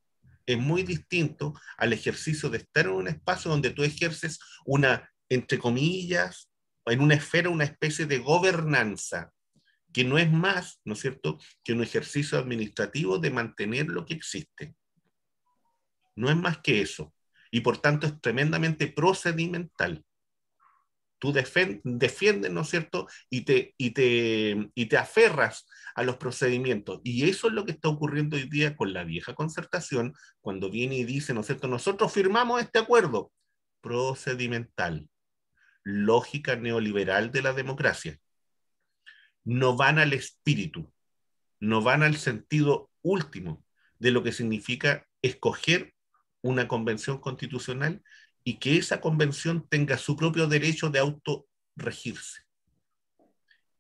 al ejercicio de estar en un espacio donde tú ejerces una, entre comillas, en una esfera, una especie de gobernanza, que no es más, ¿no es cierto?, que un ejercicio administrativo de mantener lo que existe. No es más que eso. Y por tanto es tremendamente procedimental. Tú defiendes, ¿no es cierto?, y te aferras a los procedimientos. Y eso es lo que está ocurriendo hoy día con la vieja concertación, cuando viene y dice, ¿no es cierto?, nosotros firmamos este acuerdo procedimental, lógica neoliberal de la democracia. No van al espíritu, no van al sentido último de lo que significa escoger una convención constitucional y que esa convención tenga su propio derecho de autorregirse.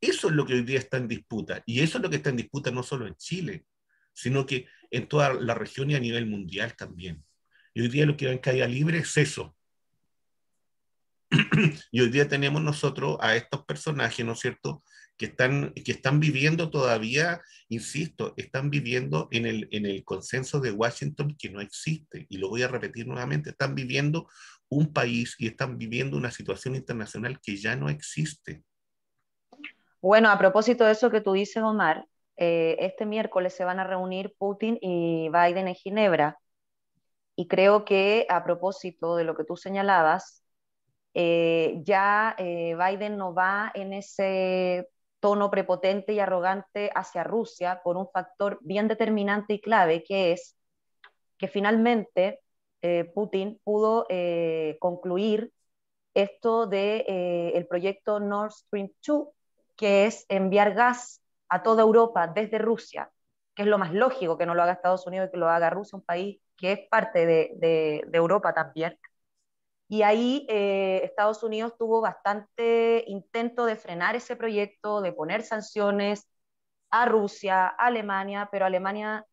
Eso es lo que hoy día está en disputa, y eso es lo que está en disputa no solo en Chile, sino que en toda la región y a nivel mundial también. Y hoy día lo que va en caída libre es eso. Y hoy día tenemos nosotros a estos personajes, ¿no es cierto?, que están viviendo todavía, insisto, están viviendo en el consenso de Washington que no existe. Y lo voy a repetir nuevamente, están viviendo un país y están viviendo una situación internacional que ya no existe.
Bueno, a propósito de eso que tú dices, Omar, este miércoles se van a reunir Putin y Biden en Ginebra. Y creo que a propósito de lo que tú señalabas, Biden no va en ese tono prepotente y arrogante hacia Rusia por un factor bien determinante y clave, que es que finalmente Putin pudo concluir esto de el proyecto Nord Stream 2, que es enviar gas a toda Europa desde Rusia, que es lo más lógico que no lo haga Estados Unidos y que lo haga Rusia, un país que es parte de Europa también. Y ahí Estados Unidos tuvo bastante intento de frenar ese proyecto, de poner sanciones a Rusia, a Alemania, pero Alemania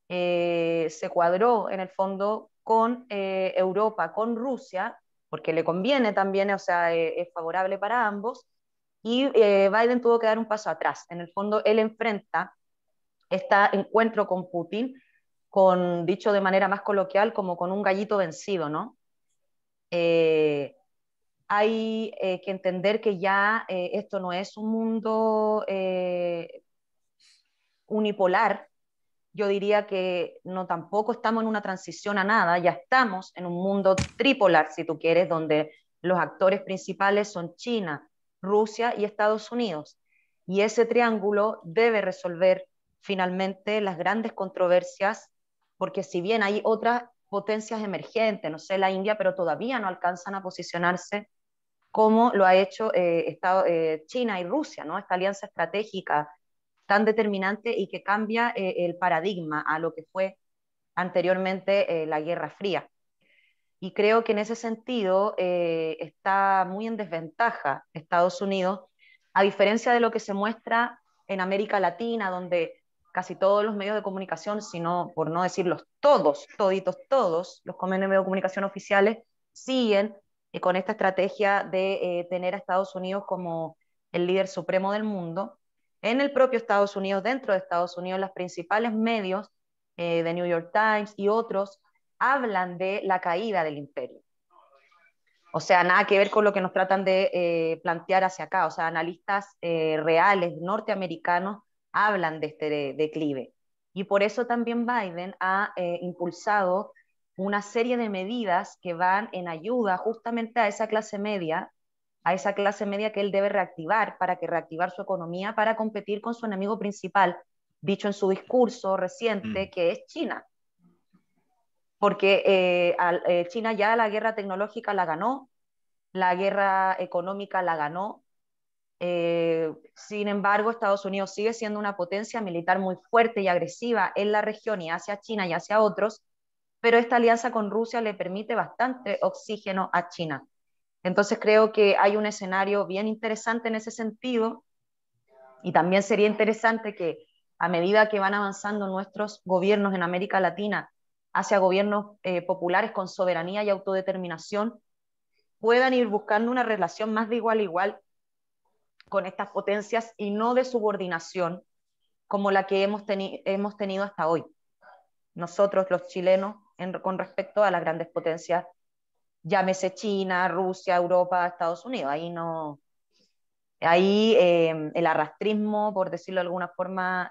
se cuadró en el fondo con Europa, con Rusia, porque le conviene también, o sea, es favorable para ambos, y Biden tuvo que dar un paso atrás. En el fondo, él enfrenta este encuentro con Putin, con, dicho de manera más coloquial, como con un gallito vencido, ¿no? Hay que entender que ya esto no es un mundo unipolar. Yo diría que no, tampoco estamos en una transición a nada, ya estamos en un mundo tripolar, si tú quieres, donde los actores principales son China, Rusia y Estados Unidos. Y ese triángulo debe resolver finalmente las grandes controversias, porque si bien hay otras potencias emergentes, no sé, la India, pero todavía no alcanzan a posicionarse como lo ha hecho China y Rusia, ¿no? Esta alianza estratégica tan determinante y que cambia el paradigma a lo que fue anteriormente la Guerra Fría. Y creo que en ese sentido está muy en desventaja Estados Unidos, a diferencia de lo que se muestra en América Latina, donde casi todos los medios de comunicación, sino por no decirlos todos, toditos, todos los medios de comunicación oficiales siguen con esta estrategia de tener a Estados Unidos como el líder supremo del mundo. En el propio Estados Unidos, dentro de Estados Unidos, los principales medios de New York Times y otros hablan de la caída del imperio. O sea, nada que ver con lo que nos tratan de plantear hacia acá. O sea, analistas reales norteamericanos hablan de este declive. Y por eso también Biden ha impulsado una serie de medidas que van en ayuda justamente a esa clase media que él debe reactivar para que reactivar su economía para competir con su enemigo principal, dicho en su discurso reciente, que es China. Porque China ya la guerra tecnológica la ganó, la guerra económica la ganó. Sin embargo, Estados Unidos sigue siendo una potencia militar muy fuerte y agresiva en la región y hacia China y hacia otros, pero esta alianza con Rusia le permite bastante oxígeno a China. Entonces creo que hay un escenario bien interesante en ese sentido, y también sería interesante que a medida que van avanzando nuestros gobiernos en América Latina hacia gobiernos populares con soberanía y autodeterminación, puedan ir buscando una relación más de igual a igual con estas potencias y no de subordinación como la que hemos tenido hasta hoy. Nosotros, los chilenos, con respecto a las grandes potencias, llámese China, Rusia, Europa, Estados Unidos. Ahí no, ahí el arrastrismo, por decirlo de alguna forma,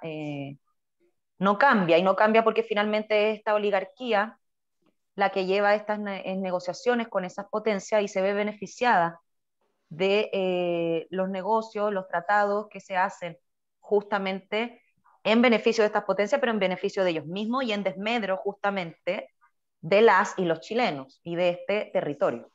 no cambia, y no cambia porque finalmente es esta oligarquía la que lleva estas negociaciones con esas potencias y se ve beneficiada de los negocios, los tratados que se hacen justamente en beneficio de estas potencias, pero en beneficio de ellos mismos y en desmedro justamente de las y los chilenos y de este territorio.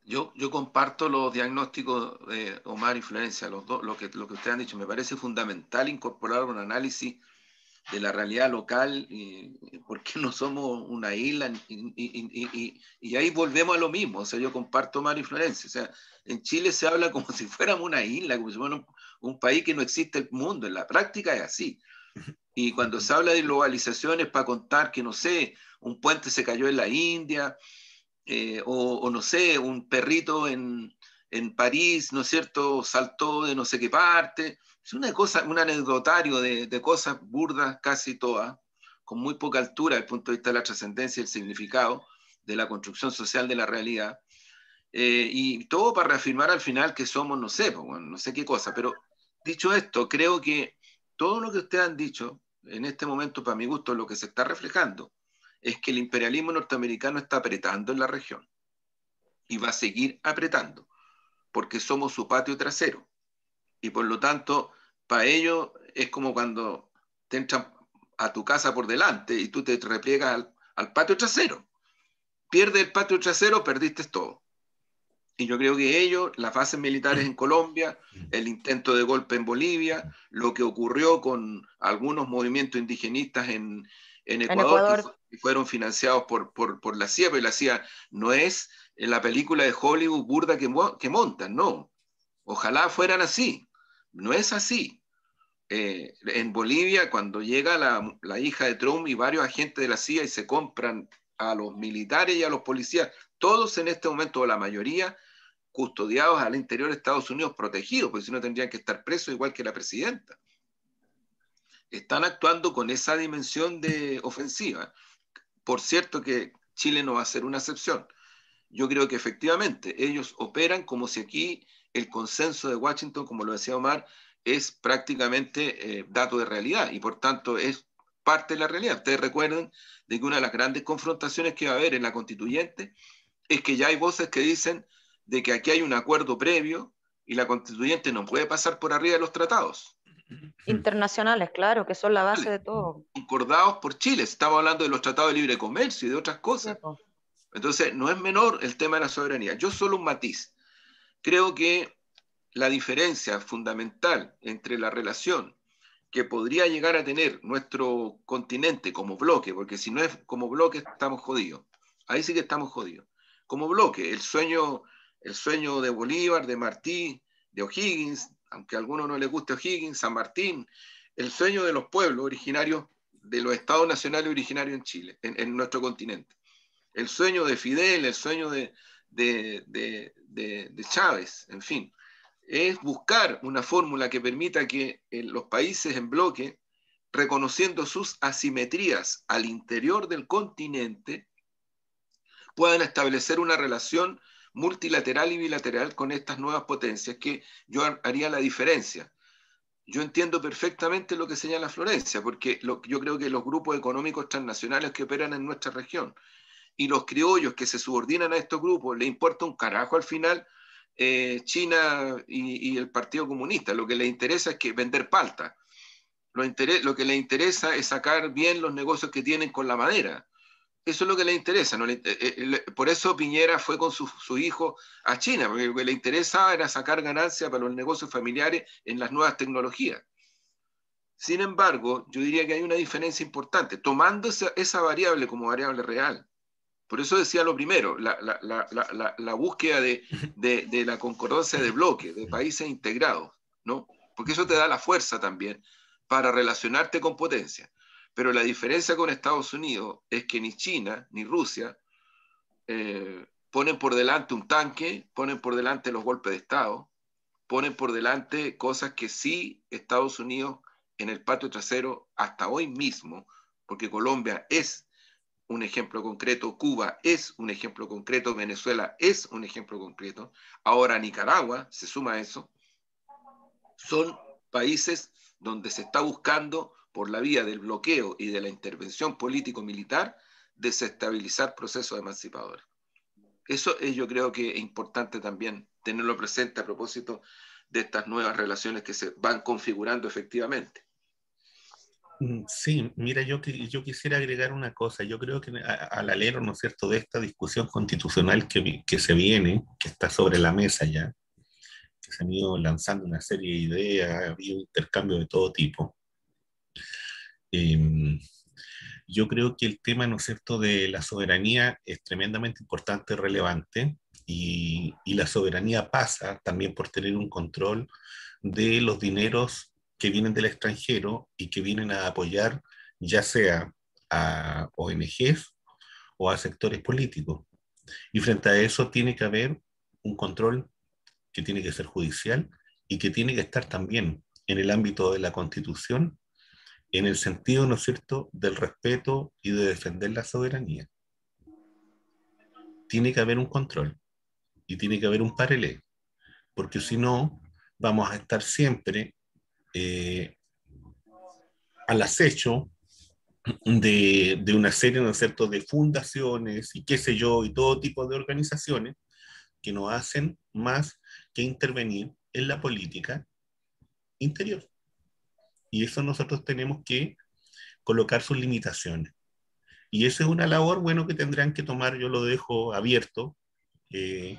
Yo comparto los diagnósticos de Omar y Florencia, los dos, lo que ustedes han dicho. Me parece fundamental incorporar un análisis de la realidad local, porque no somos una isla, y ahí volvemos a lo mismo. O sea, yo comparto Omar y Florencia. O sea, en Chile se habla como si fuéramos una isla, como si fuéramos un país que no existe el mundo. En la práctica es así. Y cuando se habla de globalización es para contar que, no sé, un puente se cayó en la India, o no sé, un perrito en París, ¿no es cierto?, saltó de no sé qué parte. Es una cosa, un anecdotario de cosas burdas casi todas, con muy poca altura desde el punto de vista de la trascendencia y el significado de la construcción social de la realidad. Y todo para reafirmar al final que somos, no sé, pues, bueno, no sé qué cosa. Pero dicho esto, creo que todo lo que ustedes han dicho en este momento, para mi gusto, lo que se está reflejando es que el imperialismo norteamericano está apretando en la región y va a seguir apretando porque somos su patio trasero, y por lo tanto para ellos es como cuando te entran a tu casa por delante y tú te repliegas al patio trasero. Pierdes el patio trasero, perdiste todo. Y yo creo que ellos, las bases militares en Colombia, el intento de golpe en Bolivia, lo que ocurrió con algunos movimientos indigenistas en Ecuador, que fueron financiados por la CIA, pero la CIA no es la película de Hollywood burda que montan, no. Ojalá fueran así. No es así. En Bolivia, cuando llega la hija de Trump y varios agentes de la CIA y se compran a los militares y a los policías, todos en este momento, o la mayoría, custodiados al interior de Estados Unidos, protegidos, porque si no tendrían que estar presos igual que la presidenta. Están actuando con esa dimensión de ofensiva. Por cierto que Chile no va a ser una excepción. Yo creo que efectivamente ellos operan como si aquí el consenso de Washington, como lo decía Omar, es prácticamente dato de realidad y por tanto es parte de la realidad. Ustedes recuerden de que una de las grandes confrontaciones que va a haber en la constituyente es que ya hay voces que dicen de que aquí hay un acuerdo previo y la constituyente no puede pasar por arriba de los tratados.
Internacionales, claro, que son la base de todo.
Concordados por Chile. Estamos hablando de los tratados de libre comercio y de otras cosas.
Sí, po.
Entonces, no es menor el tema de la soberanía. Yo solo un matiz. Creo que la diferencia fundamental entre la relación que podría llegar a tener nuestro continente como bloque, porque si no es como bloque estamos jodidos. Ahí sí que estamos jodidos. Como bloque, el sueño de Bolívar, de Martí, de O'Higgins, aunque a algunos no les guste O'Higgins, San Martín, el sueño de los pueblos originarios, de los estados nacionales originarios en Chile, en nuestro continente. El sueño de Fidel, el sueño de Chávez, en fin, es buscar una fórmula que permita que los países en bloque, reconociendo sus asimetrías al interior del continente, puedan establecer una relación multilateral y bilateral con estas nuevas potencias, que yo haría la diferencia. Yo entiendo perfectamente lo que señala Florencia, porque yo creo que los grupos económicos transnacionales que operan en nuestra región y los criollos que se subordinan a estos grupos, le importa un carajo al final China y el Partido Comunista. Lo que les interesa es que vender palta. Lo que les interesa es sacar bien los negocios que tienen con la madera. Eso es lo que le interesa. ¿No? Por eso Piñera fue con su hijo a China, porque lo que le interesaba era sacar ganancias para los negocios familiares en las nuevas tecnologías. Sin embargo, yo diría que hay una diferencia importante, tomando esa variable como variable real. Por eso decía lo primero, la búsqueda de la concordancia de bloques, de países integrados, ¿no? Porque eso te da la fuerza también para relacionarte con potencias. Pero la diferencia con Estados Unidos es que ni China ni Rusia ponen por delante un tanque, ponen por delante los golpes de Estado, ponen por delante cosas que sí Estados Unidos en el patio trasero hasta hoy mismo, porque Colombia es un ejemplo concreto, Cuba es un ejemplo concreto, Venezuela es un ejemplo concreto, ahora Nicaragua se suma a eso, son países donde se está buscando por la vía del bloqueo y de la intervención político-militar desestabilizar procesos emancipadores. Eso es, yo creo que es importante también tenerlo presente a propósito de estas nuevas relaciones que se van configurando efectivamente.
Sí, mira, yo quisiera agregar una cosa. Yo creo que al alero, ¿no es cierto?, de esta discusión constitucional que se viene, que está sobre la mesa ya, que se han ido lanzando una serie de ideas, ha habido intercambio de todo tipo. Yo creo que el tema, ¿no es cierto?, de la soberanía es tremendamente importante, relevante, y la soberanía pasa también por tener un control de los dineros que vienen del extranjero y que vienen a apoyar ya sea a ONGs o a sectores políticos. Y frente a eso tiene que haber un control que tiene que ser judicial y que tiene que estar también en el ámbito de la Constitución, en el sentido, ¿no es cierto?, del respeto y de defender la soberanía. Tiene que haber un control y tiene que haber un paralelo, porque si no, vamos a estar siempre al acecho de una serie, ¿no es cierto?, de fundaciones y qué sé yo, y todo tipo de organizaciones que no hacen más que intervenir en la política interior. Y eso nosotros tenemos que colocar sus limitaciones. Y esa es una labor, bueno, que tendrán que tomar, yo lo dejo abierto, eh,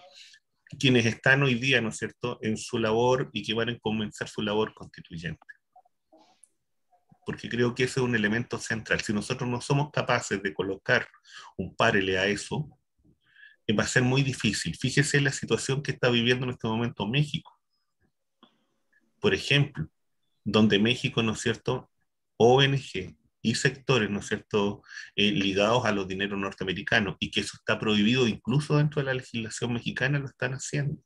quienes están hoy día, ¿no es cierto?, en su labor y que van a comenzar su labor constituyente. Porque creo que ese es un elemento central. Si nosotros no somos capaces de colocar un paralelo a eso, va a ser muy difícil. Fíjese la situación que está viviendo en este momento México. Por ejemplo, donde México, ¿no es cierto?, ONG, y sectores, ¿no es cierto?, ligados a los dineros norteamericanos, y que eso está prohibido incluso dentro de la legislación mexicana, lo están haciendo.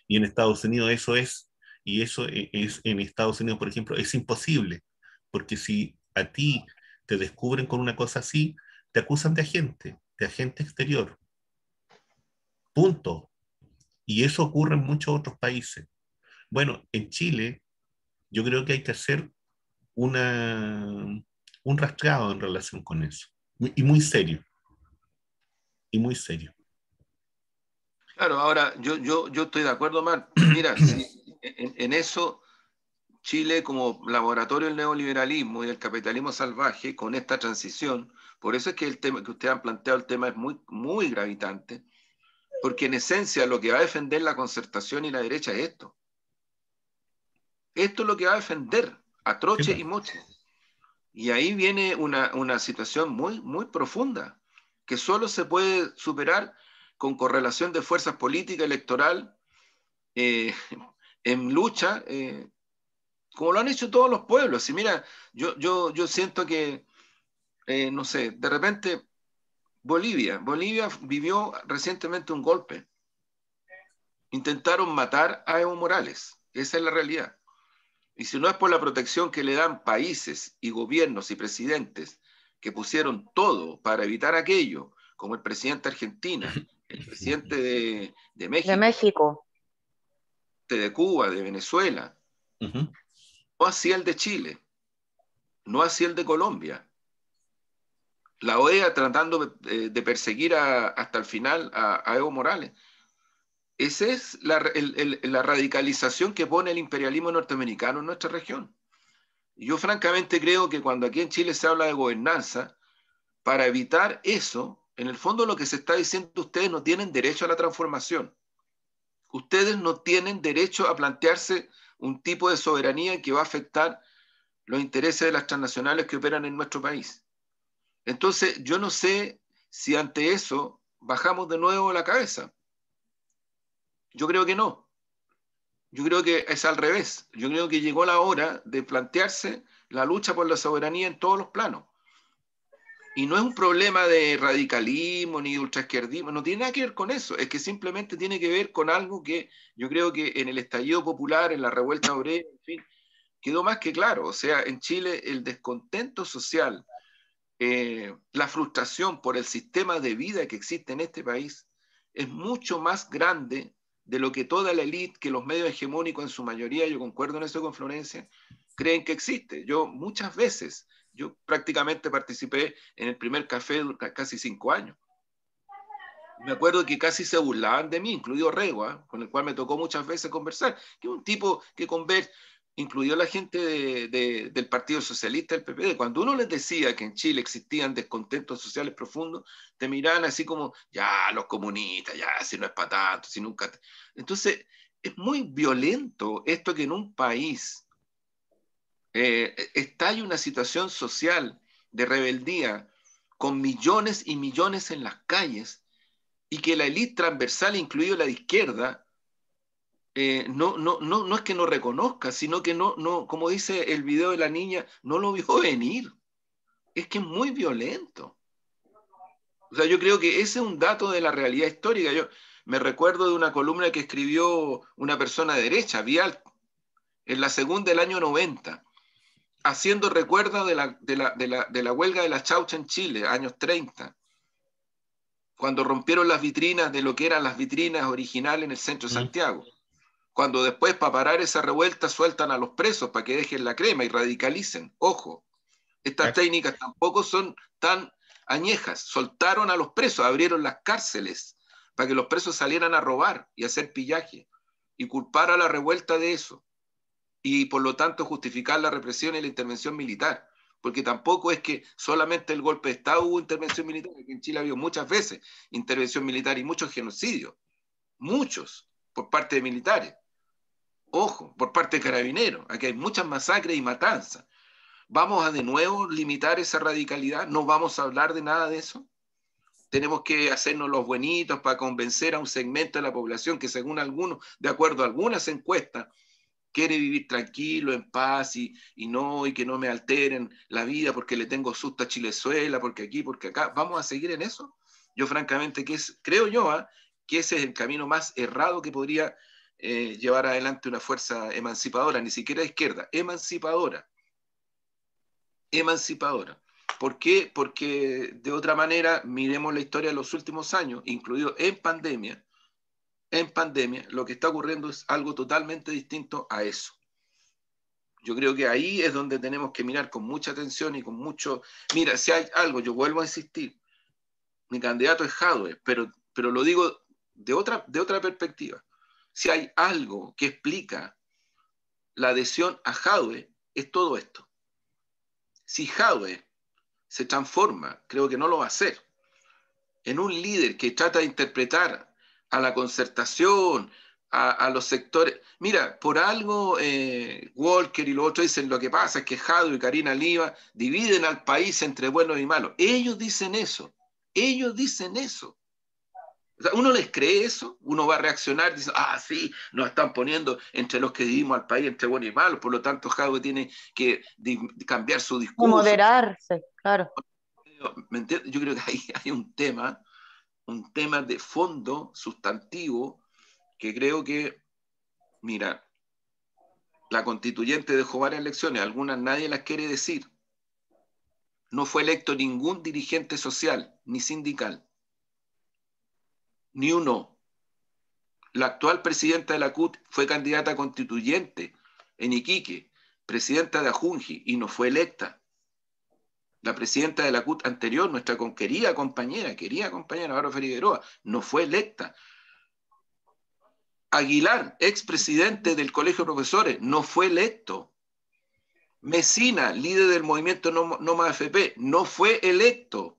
Y en Estados Unidos eso es, y eso es en Estados Unidos, por ejemplo, es imposible, porque si a ti te descubren con una cosa así, te acusan de agente exterior. Punto. Y eso ocurre en muchos otros países. Bueno, en Chile yo creo que hay que hacer un rastreado en relación con eso. Y muy serio. Y muy serio.
Claro, ahora yo estoy de acuerdo, Mar. Mira, si en eso Chile como laboratorio del neoliberalismo y del capitalismo salvaje, con esta transición, por eso es que el tema que ustedes han planteado, el tema es muy, muy gravitante, porque en esencia lo que va a defender la concertación y la derecha es esto. Esto es lo que va a defender a troche y moche. Y ahí viene una situación muy, muy profunda, que solo se puede superar con correlación de fuerzas políticas, electoral, en lucha, como lo han hecho todos los pueblos. Y mira, yo siento que, no sé, de repente Bolivia vivió recientemente un golpe. Intentaron matar a Evo Morales. Esa es la realidad. Y si no es por la protección que le dan países y gobiernos y presidentes que pusieron todo para evitar aquello, como el presidente de Argentina, el presidente de México,
De México.
de Cuba, de Venezuela, no así el de Chile, no así el de Colombia. La OEA tratando de perseguir hasta el final a Evo Morales. Esa es la radicalización que pone el imperialismo norteamericano en nuestra región. Yo francamente creo que cuando aquí en Chile se habla de gobernanza, para evitar eso, en el fondo lo que se está diciendo, ustedes no tienen derecho a la transformación. Ustedes no tienen derecho a plantearse un tipo de soberanía que va a afectar los intereses de las transnacionales que operan en nuestro país. Entonces, yo no sé si ante eso bajamos de nuevo la cabeza. Yo creo que no. Yo creo que es al revés. Yo creo que llegó la hora de plantearse la lucha por la soberanía en todos los planos. Y no es un problema de radicalismo ni de ultraizquierdismo, no tiene nada que ver con eso, es que simplemente tiene que ver con algo que yo creo que en el estallido popular, en la revuelta obrera, en fin, quedó más que claro. O sea, en Chile el descontento social, la frustración por el sistema de vida que existe en este país es mucho más grande de lo que toda la élite, que los medios hegemónicos en su mayoría, yo concuerdo en eso con Florencia, creen que existe. Yo muchas veces, yo prácticamente participé en el primer café casi 5 años. Me acuerdo que casi se burlaban de mí, incluido Regua, con el cual me tocó muchas veces conversar, que es un tipo que conversa, incluyó la gente del Partido Socialista, del PPD. Cuando uno les decía que en Chile existían descontentos sociales profundos, te miraban así como, ya, los comunistas, ya, si no es para tanto, si nunca... Entonces, es muy violento esto que en un país estalle una situación social de rebeldía con millones y millones en las calles y que la élite transversal, incluido la de izquierda, no es que no reconozca, sino que como dice el video de la niña, no lo vio venir. Es que es muy violento. O sea, yo creo que ese es un dato de la realidad histórica. Yo me recuerdo de una columna que escribió una persona de derecha, Vial, en la segunda del año 90, haciendo recuerdo de la huelga de la chaucha en Chile, años 30, cuando rompieron las vitrinas de lo que eran las vitrinas originales en el centro de Santiago. Cuando después, para parar esa revuelta, sueltan a los presos para que dejen la crema y radicalicen. Ojo, estas técnicas tampoco son tan añejas. Soltaron a los presos, abrieron las cárceles para que los presos salieran a robar y a hacer pillaje y culpar a la revuelta de eso. Y por lo tanto justificar la represión y la intervención militar. Porque tampoco es que solamente el golpe de Estado hubo intervención militar, que en Chile ha habido muchas veces intervención militar y muchos genocidios. Muchos, por parte de militares. Ojo, por parte de carabineros. Aquí hay muchas masacres y matanzas. ¿Vamos a de nuevo limitar esa radicalidad? ¿No vamos a hablar de nada de eso? Tenemos que hacernos los buenitos para convencer a un segmento de la población que según algunos, de acuerdo a algunas encuestas, quiere vivir tranquilo, en paz, y que no me alteren la vida porque le tengo susto a Chilezuela, porque aquí, porque acá. ¿Vamos a seguir en eso? Yo francamente creo yo, que ese es el camino más errado que podría llevar adelante una fuerza emancipadora, ni siquiera de izquierda, emancipadora. ¿Por qué? Porque de otra manera, miremos la historia de los últimos años, incluido en pandemia, lo que está ocurriendo es algo totalmente distinto a eso. Yo creo que ahí es donde tenemos que mirar con mucha atención y con mucho... Mira, si hay algo, yo vuelvo a insistir, mi candidato es Jadwe, pero lo digo de otra perspectiva. Si hay algo que explica la adhesión a Jadwe, es todo esto. Si Jadwe se transforma, creo que no lo va a hacer, en un líder que trata de interpretar a la concertación, a los sectores. Mira, por algo Walker y los otros dicen lo que pasa es que Jadwe y Karina Oliva dividen al país entre buenos y malos. Ellos dicen eso. O sea, ¿uno les cree eso? Uno va a reaccionar diciendo, sí, nos están poniendo entre los que dividimos al país entre buenos y malos, por lo tanto Jadwe tiene que cambiar su discurso.
Moderarse, claro.
¿Me entiendes? Yo creo que ahí hay un tema de fondo, sustantivo, que creo que, mira, la constituyente dejó varias elecciones, algunas nadie las quiere decir. No fue electo ningún dirigente social, ni sindical, ni uno. La actual presidenta de la CUT fue candidata constituyente en Iquique, presidenta de Ajunji, y no fue electa. La presidenta de la CUT anterior, nuestra querida compañera, Bárbara Figueroa, no fue electa. Aguilar, expresidente del Colegio de Profesores, no fue electo. Mesina, líder del movimiento No Más AFP, no fue electo.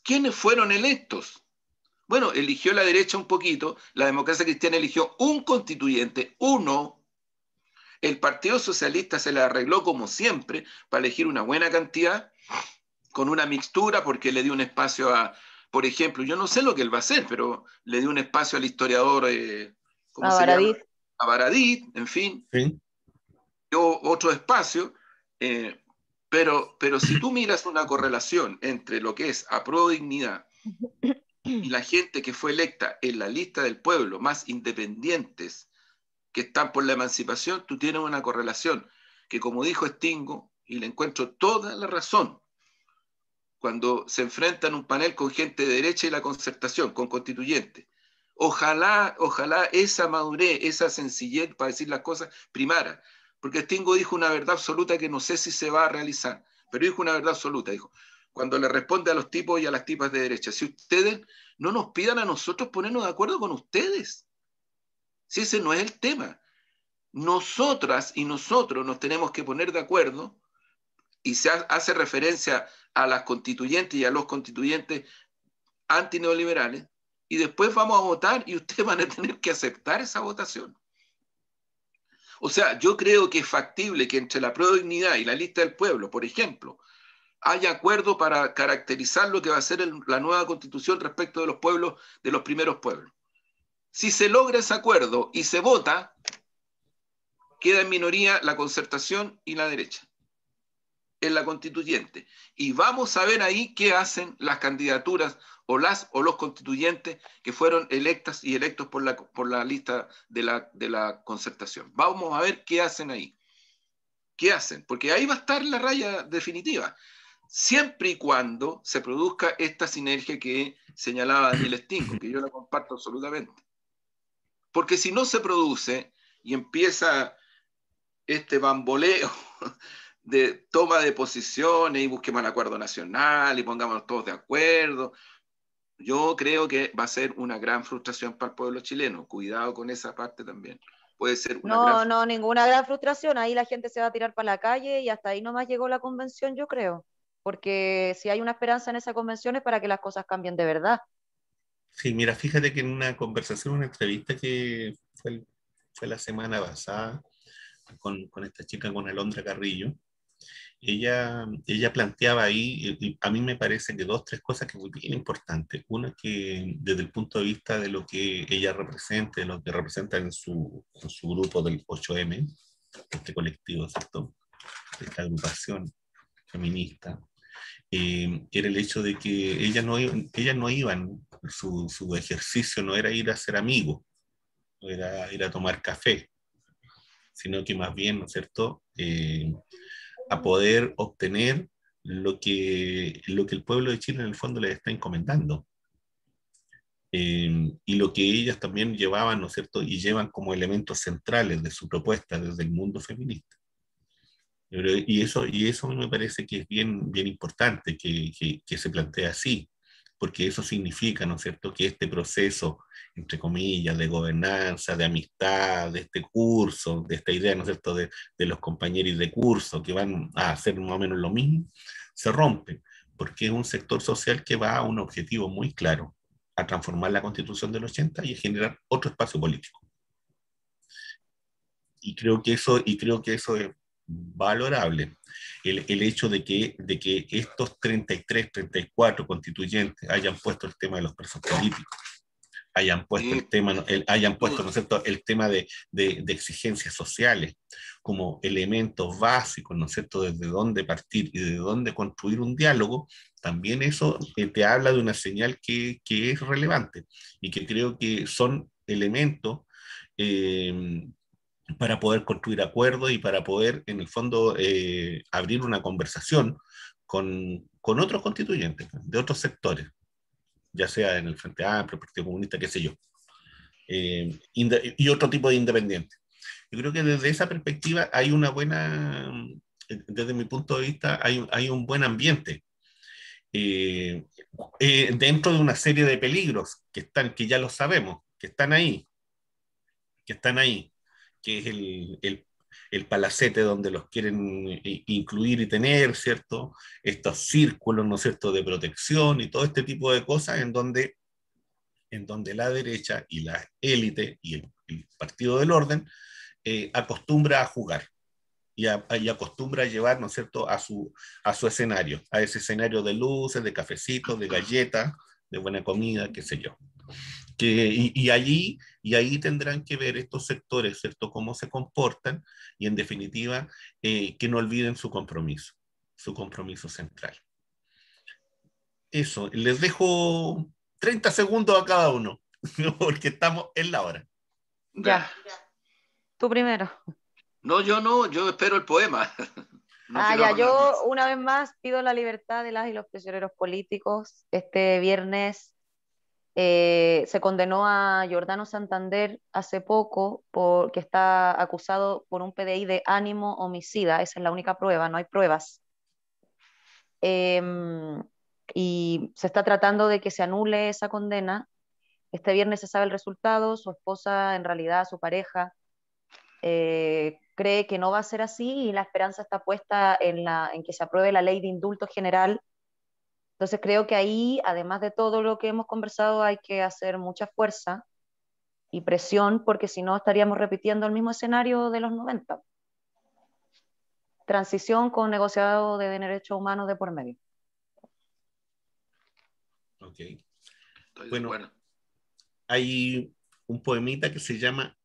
¿Quiénes fueron electos? Bueno, eligió la derecha un poquito, la democracia cristiana eligió un constituyente, uno. El Partido Socialista se le arregló como siempre para elegir una buena cantidad, con una mixtura, porque le dio un espacio por ejemplo, yo no sé lo que él va a hacer, pero le dio un espacio al historiador, ¿cómo se llama? A Baradit, en fin.
Sí.
Dio otro espacio, pero si tú miras una correlación entre lo que es Apruebo Dignidad y la gente que fue electa en la lista del pueblo, más independientes que están por la emancipación, tú tienes una correlación que, como dijo Stingo, y le encuentro toda la razón, cuando se enfrentan un panel con gente de derecha y la concertación, con constituyentes. Ojalá esa madurez, esa sencillez para decir las cosas primara, porque Stingo dijo una verdad absoluta que no sé si se va a realizar, pero dijo una verdad absoluta, dijo, cuando le responde a los tipos y a las tipas de derecha, si ustedes no nos pidan a nosotros ponernos de acuerdo con ustedes, si ese no es el tema. Nosotras y nosotros nos tenemos que poner de acuerdo, y se hace referencia a las constituyentes y a los constituyentes antineoliberales, y después vamos a votar y ustedes van a tener que aceptar esa votación. O sea, yo creo que es factible que entre la Apruebo Dignidad y la lista del pueblo, por ejemplo, haya acuerdo para caracterizar lo que va a ser la nueva constitución respecto de los pueblos, de los primeros pueblos. Si se logra ese acuerdo y se vota, queda en minoría la concertación y la derecha en la constituyente. Y vamos a ver ahí qué hacen las candidaturas o los constituyentes que fueron electas y electos por la lista de la concertación. Vamos a ver qué hacen ahí. ¿Qué hacen? Porque ahí va a estar la raya definitiva. Siempre y cuando se produzca esta sinergia que señalaba Daniel Stingo, que yo la comparto absolutamente. Porque si no se produce y empieza este bamboleo de toma de posiciones y busquemos el acuerdo nacional y pongámonos todos de acuerdo, yo creo que va a ser una gran frustración para el pueblo chileno. Cuidado con esa parte también. Puede ser una
No, ninguna gran frustración. Ahí la gente se va a tirar para la calle y hasta ahí nomás llegó la convención, yo creo. Porque si hay una esperanza en esa convención es para que las cosas cambien de verdad.
Sí, mira, fíjate que en una conversación, una entrevista que fue la semana pasada con esta chica, con Alondra Carrillo, ella planteaba ahí, y a mí me parece que dos, tres cosas que son bien importantes. Una que desde el punto de vista de lo que ella representa, de lo que representa en su grupo del 8M, este colectivo, ¿cierto? Esta agrupación feminista, era el hecho de que ellas no iban, su ejercicio no era ir a ser amigos, no era ir a tomar café, sino que más bien, ¿no es cierto?, a poder obtener lo que el pueblo de Chile en el fondo les está encomendando. Y lo que ellas también llevaban, ¿no es cierto?, y llevan como elementos centrales de su propuesta desde el mundo feminista. Y eso a mí me parece que es bien, bien importante que se plantee así, porque eso significa, ¿no es cierto?, que este proceso, entre comillas, de gobernanza, de amistad, de este curso, de esta idea, ¿no es cierto?, de los compañeros de curso que van a hacer más o menos lo mismo, se rompe, porque es un sector social que va a un objetivo muy claro, a transformar la Constitución del 80 y a generar otro espacio político. Y creo que eso es valorable. El hecho de que estos 33, 34 constituyentes hayan puesto el tema de los presos políticos, hayan puesto
Sí,
el tema, hayan puesto, ¿no
duda.
es cierto?, el tema de exigencias sociales como elementos básicos, ¿no es cierto?, desde dónde partir y de dónde construir un diálogo, también eso te habla de una señal que es relevante y que creo que son elementos eh, para poder construir acuerdos y para poder, en el fondo, abrir una conversación con otros constituyentes de otros sectores, ya sea en el Frente Amplio, el Partido Comunista, qué sé yo, y otro tipo de independientes. Yo creo que desde esa perspectiva hay una buena, desde mi punto de vista, hay un buen ambiente. Eh, Dentro de una serie de peligros que ya lo sabemos, que están ahí, que es el palacete donde los quieren incluir y tener, ¿cierto? Estos círculos, ¿no es cierto?, de protección y todo este tipo de cosas en donde la derecha y la élite y el Partido del Orden acostumbra a jugar y acostumbra a llevar, ¿no es cierto?, a su escenario, a ese escenario de luces, de cafecitos, de galletas, de buena comida, qué sé yo. Y ahí tendrán que ver estos sectores, ¿cierto?, cómo se comportan y en definitiva que no olviden su compromiso central. Eso, les dejo 30 segundos a cada uno, porque estamos en la hora.
Ya, tú primero.
No, yo no, yo espero el poema. No
Ah,
quiero
ya,
hablar
yo
más.
una vez más pido la libertad de las y los prisioneros políticos. Este viernes se condenó a Giordano Santander hace poco porque está acusado por un PDI de ánimo homicida. Esa es la única prueba, no hay pruebas. Em, y se está tratando de que se anule esa condena. Este viernes se sabe el resultado. Su esposa, en realidad su pareja, cree que no va a ser así y la esperanza está puesta en que se apruebe la ley de indulto general. Entonces creo que ahí, además de todo lo que hemos conversado, hay que hacer mucha fuerza y presión, porque si no estaríamos repitiendo el mismo escenario de los 90. Transición con negociado de derechos humanos de por medio.
Ok.
Estoy de
Bueno,
acuerdo.
hay un poemita que se llama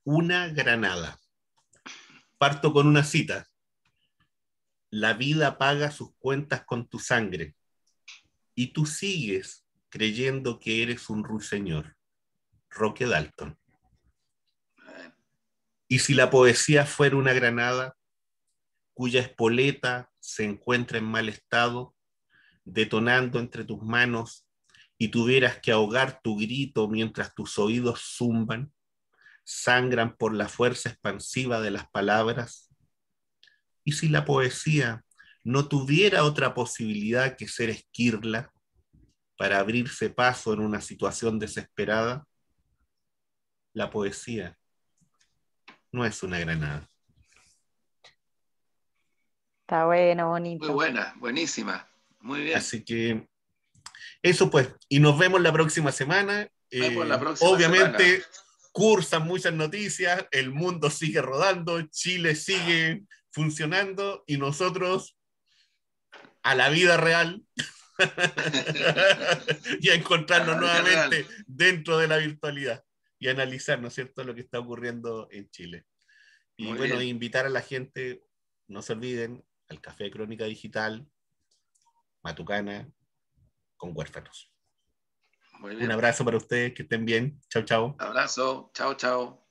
Una granada. Parto con una cita. La vida paga sus cuentas con tu sangre y tú sigues creyendo que eres un ruiseñor. Roque Dalton. Y si la poesía fuera una granada cuya espoleta se encuentra en mal estado, detonando entre tus manos y tuvieras que ahogar tu grito mientras tus oídos zumban, sangran por la fuerza expansiva de las palabras, y si la poesía no tuviera otra posibilidad que ser esquirla para abrirse paso en una situación desesperada, la poesía no es una granada.
Está bueno,
Muy
bonito.
buena, buenísima. Muy bien.
Así que eso pues, y nos vemos la próxima semana.
Vemos la próxima semana.
Obviamente, cursan muchas noticias, el mundo sigue rodando, Chile sigue funcionando y nosotros a la vida real y a encontrarnos nuevamente dentro de la virtualidad y analizar, ¿no es cierto?, lo que está ocurriendo en Chile. Y
Muy
bueno,
bien.
invitar a la gente, no se olviden, al Café de Crónica Digital, Matucana, con Huérfanos.
Muy
Un
bien.
abrazo para ustedes, que estén bien. Chao, chao.
Abrazo. Chao, chao.